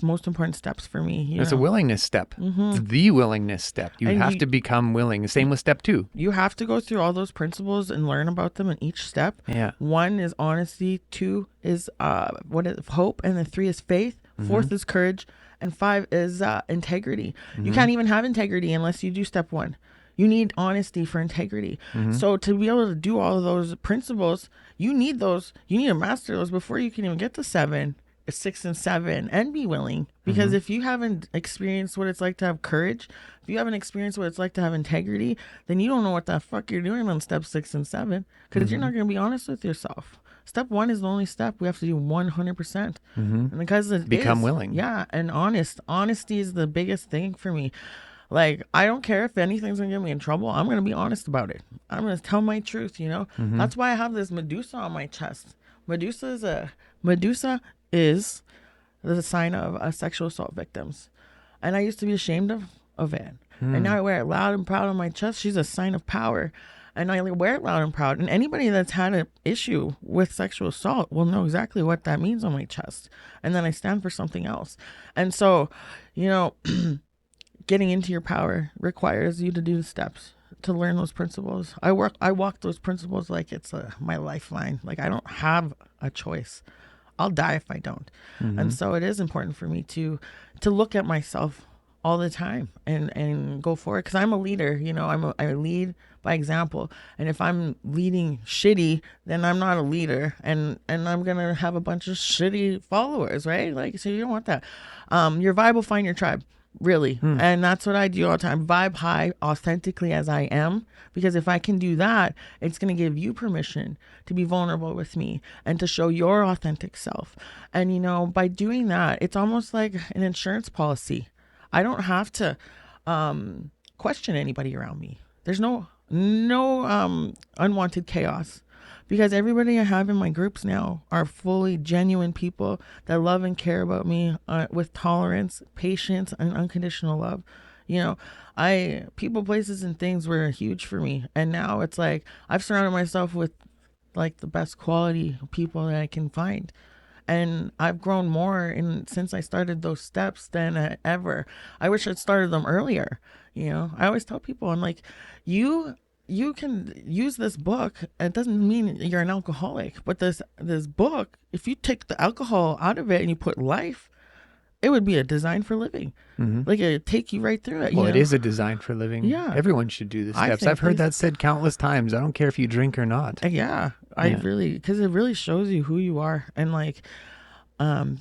most important steps for me. It's a willingness step. It's the willingness step. You And have you- to become willing. Same with step 2. You have to go through all those principles and learn about them in each step. Yeah. 1 is honesty, 2 is hope, and then 3 is faith, 4th is courage, and 5 is integrity. You can't even have integrity unless you do step 1. You need honesty for integrity. So to be able to do all of those principles, you need those. You need to master those before you can even get to 7, 6, and 7, and be willing. Because if you haven't experienced what it's like to have courage, if you haven't experienced what it's like to have integrity, then you don't know what the fuck you're doing on step 6 and 7. Because you're not going to be honest with yourself. Step 1 is the only step we have to do 100%. And because it Become is, willing. Yeah, and honesty is the biggest thing for me. Like, I don't care if anything's gonna get me in trouble. I'm gonna be honest about it. I'm gonna tell my truth, you know? That's why I have this Medusa on my chest. Medusa is the sign of sexual assault victims. And I used to be ashamed of it. And now I wear it loud and proud on my chest. She's a sign of power. And I wear it loud and proud. And anybody that's had an issue with sexual assault will know exactly what that means on my chest. And then I stand for something else. And so, you know, getting into your power requires you to do the steps to learn those principles. I walk those principles like it's my lifeline. Like, I don't have a choice. I'll die if I don't. And so it is important for me to look at myself all the time and go forward, because I'm a leader. You know, I lead by example. And if I'm leading shitty, then I'm not a leader, and I'm gonna have a bunch of shitty followers, right? Like, so you don't want that. Your vibe will find your tribe. Really. And that's what I do all the time. Vibe high authentically as I am, because if I can do that, it's going to give you permission to be vulnerable with me and to show your authentic self. And, you know, by doing that, it's almost like an insurance policy. I don't have to question anybody around me. There's no unwanted chaos. Because everybody I have in my groups now are fully genuine people that love and care about me with tolerance, patience, and unconditional love. You know, people, places, and things were huge for me. And now it's like I've surrounded myself with like the best quality people that I can find. And I've grown more since I started those steps than ever. I wish I'd started them earlier. You know, I always tell people, I'm like, you can use this book. It doesn't mean you're an alcoholic, but this book, if you take the alcohol out of it and you put life, it would be a design for living. Like, it'd take you right through it. Well, it is a design for living. Yeah. Everyone should do the steps. I've heard that said countless times. I don't care if you drink or not. Yeah. Because it really shows you who you are, and like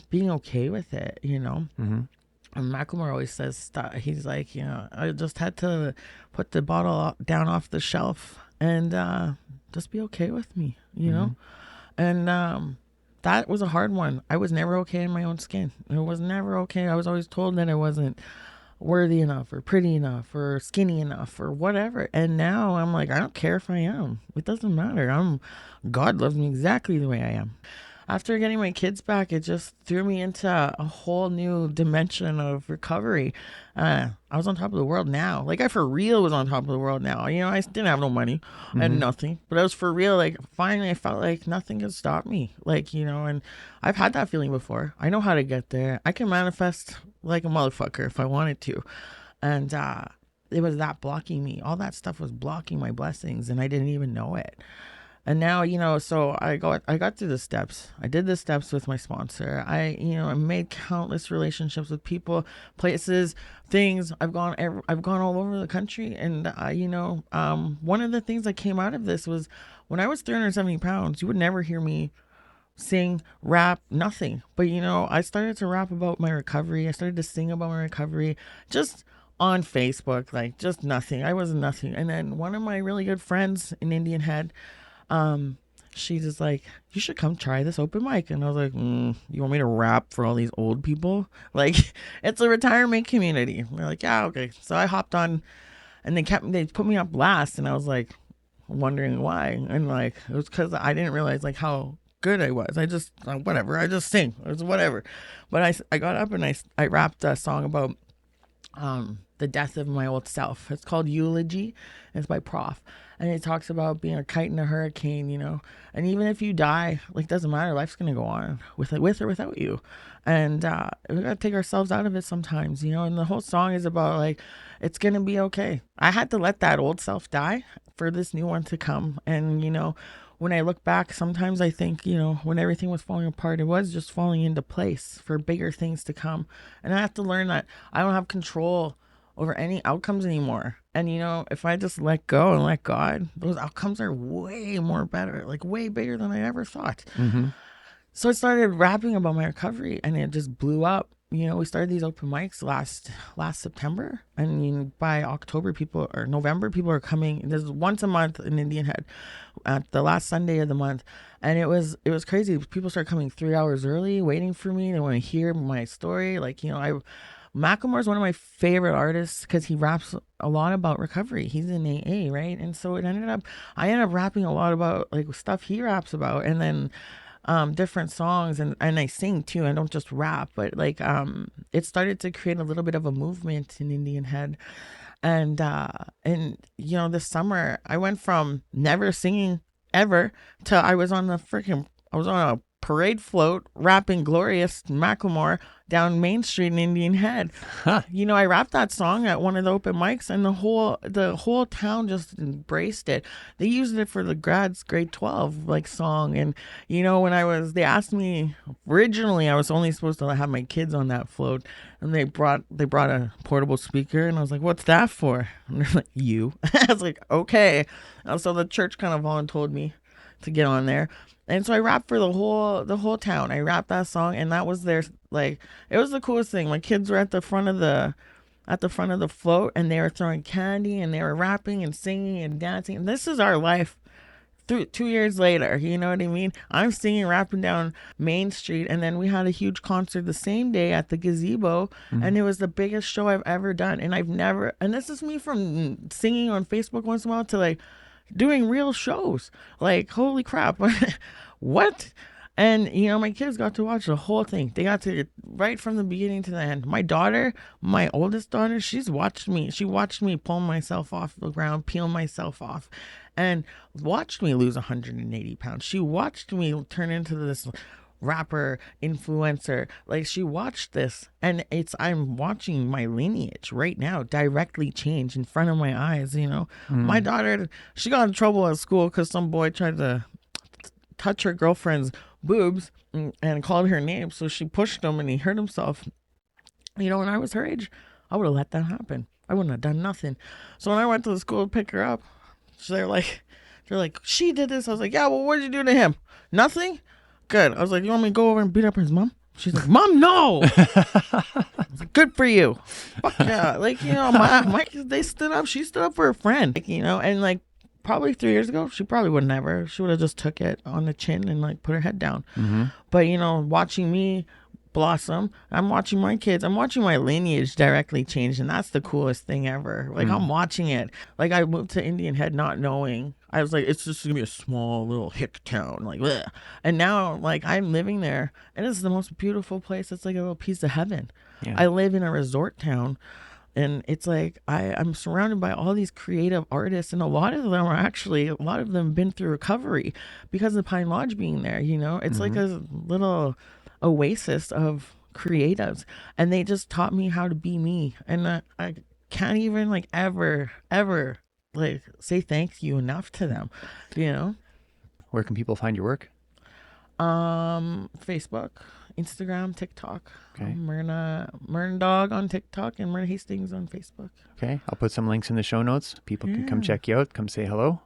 being okay with it, you know. And Macklemore always says, he's like, you know, I just had to put the bottle down off the shelf and just be okay with me, you know? And that was a hard one. I was never okay in my own skin. It was never okay. I was always told that I wasn't worthy enough or pretty enough or skinny enough or whatever. And now I'm like, I don't care if I am. It doesn't matter. God loves me exactly the way I am. After getting my kids back, it just threw me into a whole new dimension of recovery. I was on top of the world now. Like, I for real was on top of the world now. You know, I didn't have no money and nothing, but I was for real. Like, finally, I felt like nothing could stop me. Like, you know, and I've had that feeling before. I know how to get there. I can manifest like a motherfucker if I wanted to. And it was that blocking me. All that stuff was blocking my blessings, and I didn't even know it. And now, you know, so I got through the steps. I did the steps with my sponsor. I made countless relationships with people, places, things. I've gone all over the country. And, one of the things that came out of this was when I was 370 pounds, you would never hear me sing, rap, nothing. But, you know, I started to rap about my recovery. I started to sing about my recovery just on Facebook, like just nothing. I was nothing. And then one of my really good friends in Indian Head, she's just like, you should come try this open mic. And I was like, you want me to rap for all these old people? Like, it's a retirement community. And they're like, yeah, okay. So I hopped on, and they put me up last, and I was like wondering why. And like, it was because I didn't realize like how good I was. I just whatever. I just sing. It was whatever. But I got up and I rapped a song about the death of my old self. It's called Eulogy. It's by Prof. And it talks about being a kite in a hurricane, you know. And even if you die, like, it doesn't matter. Life's going to go on with or without you. And we got to take ourselves out of it sometimes, you know. And the whole song is about, like, it's going to be okay. I had to let that old self die for this new one to come. And, you know, when I look back, sometimes I think, you know, when everything was falling apart, it was just falling into place for bigger things to come. And I have to learn that I don't have control over any outcomes anymore. And, you know, if I just let go and let God, those outcomes are way more better, like way bigger than I ever thought. Mm-hmm. So I started rapping about my recovery, and it just blew up. You know, we started these open mics last September, and you know, by November, people are coming. There's once a month in Indian Head, at the last Sunday of the month, and it was crazy. People start coming 3 hours early, waiting for me. They want to hear my story. Like, you know, Macklemore is one of my favorite artists because he raps a lot about recovery. He's in AA, right? And so I ended up rapping a lot about like stuff he raps about, and then different songs, and I sing too. I don't just rap, but like it started to create a little bit of a movement in Indian Head. And you know, this summer I went from never singing ever to I was on a parade float rapping Glorious Macklemore down Main Street in Indian Head. Huh. You know, I rapped that song at one of the open mics, and the whole town just embraced it. They used it for the grade 12 like song. And you know, when they asked me originally, I was only supposed to have my kids on that float, and they brought a portable speaker, and I was like, "What's that for?" And they're like, "You." I was like, "Okay." And so the church kind of volunteered me to get on there. And so I rapped for the whole town. I rapped that song, and that was it was the coolest thing. My kids were at the front of the float, and they were throwing candy, and they were rapping and singing and dancing. And this is our life 2 years later, you know what I mean? I'm singing, rapping down Main Street, and then we had a huge concert the same day at the gazebo, and it was the biggest show I've ever done. And this is me from singing on Facebook once in a while to like doing real shows. Like, holy crap. What? And you know, my kids got to watch the whole thing. They got to right from the beginning to the end. My oldest daughter, she watched me pull myself off the ground, peel myself off, and watched me lose 180 pounds. She watched me turn into this rapper, influencer. Like, she watched this, and I'm watching my lineage right now directly change in front of my eyes. You know, my daughter, she got in trouble at school because some boy tried to touch her girlfriend's boobs and called her name, so she pushed him and he hurt himself. You know, when I was her age, I would have let that happen. I wouldn't have done nothing. So when I went to the school to pick her up, they're like, she did this. I was like, yeah, well, what did you do to him? Nothing? Good. I was like, you want me to go over and beat up his mom? She's like, Mom, no. I was like, good for you. Fuck yeah. Like, you know, my they stood up. She stood up for her friend. Like, you know, and like probably 3 years ago, she probably would never. She would have just took it on the chin and like put her head down. But, you know, watching me blossom, I'm watching my kids, I'm watching my lineage directly change, and that's the coolest thing ever. Like, I'm watching it. Like, I moved to Indian Head not knowing. I was like, it's just gonna be a small little hick town, like, bleh. And now, like, I'm living there, and it's the most beautiful place. It's like a little piece of heaven. Yeah. I live in a resort town, and it's like I'm surrounded by all these creative artists, and a lot of them been through recovery because of Pine Lodge being there. You know, it's like a little oasis of creatives, and they just taught me how to be me, and I can't even like ever like say thank you enough to them, you know. Where can people find your work? Facebook, Instagram, TikTok. Okay. Myrna Dog on TikTok, and Myrna Hastings on Facebook. Okay, I'll put some links in the show notes. People can come check you out, come say hello.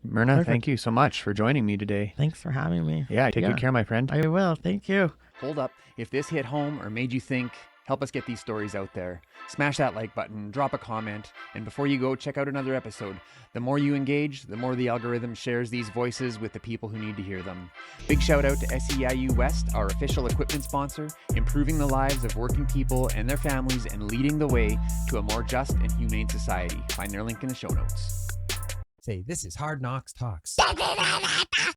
Myrna, Perfect. Thank you so much for joining me today. Thanks for having me. Yeah, take good care, my friend. I will. Thank you. Hold up. If this hit home or made you think, help us get these stories out there. Smash that like button, drop a comment, and before you go, check out another episode. The more you engage, the more the algorithm shares these voices with the people who need to hear them. Big shout out to SEIU West, our official equipment sponsor, improving the lives of working people and their families and leading the way to a more just and humane society. Find their link in the show notes. Say, this is Hard Knocks Talks.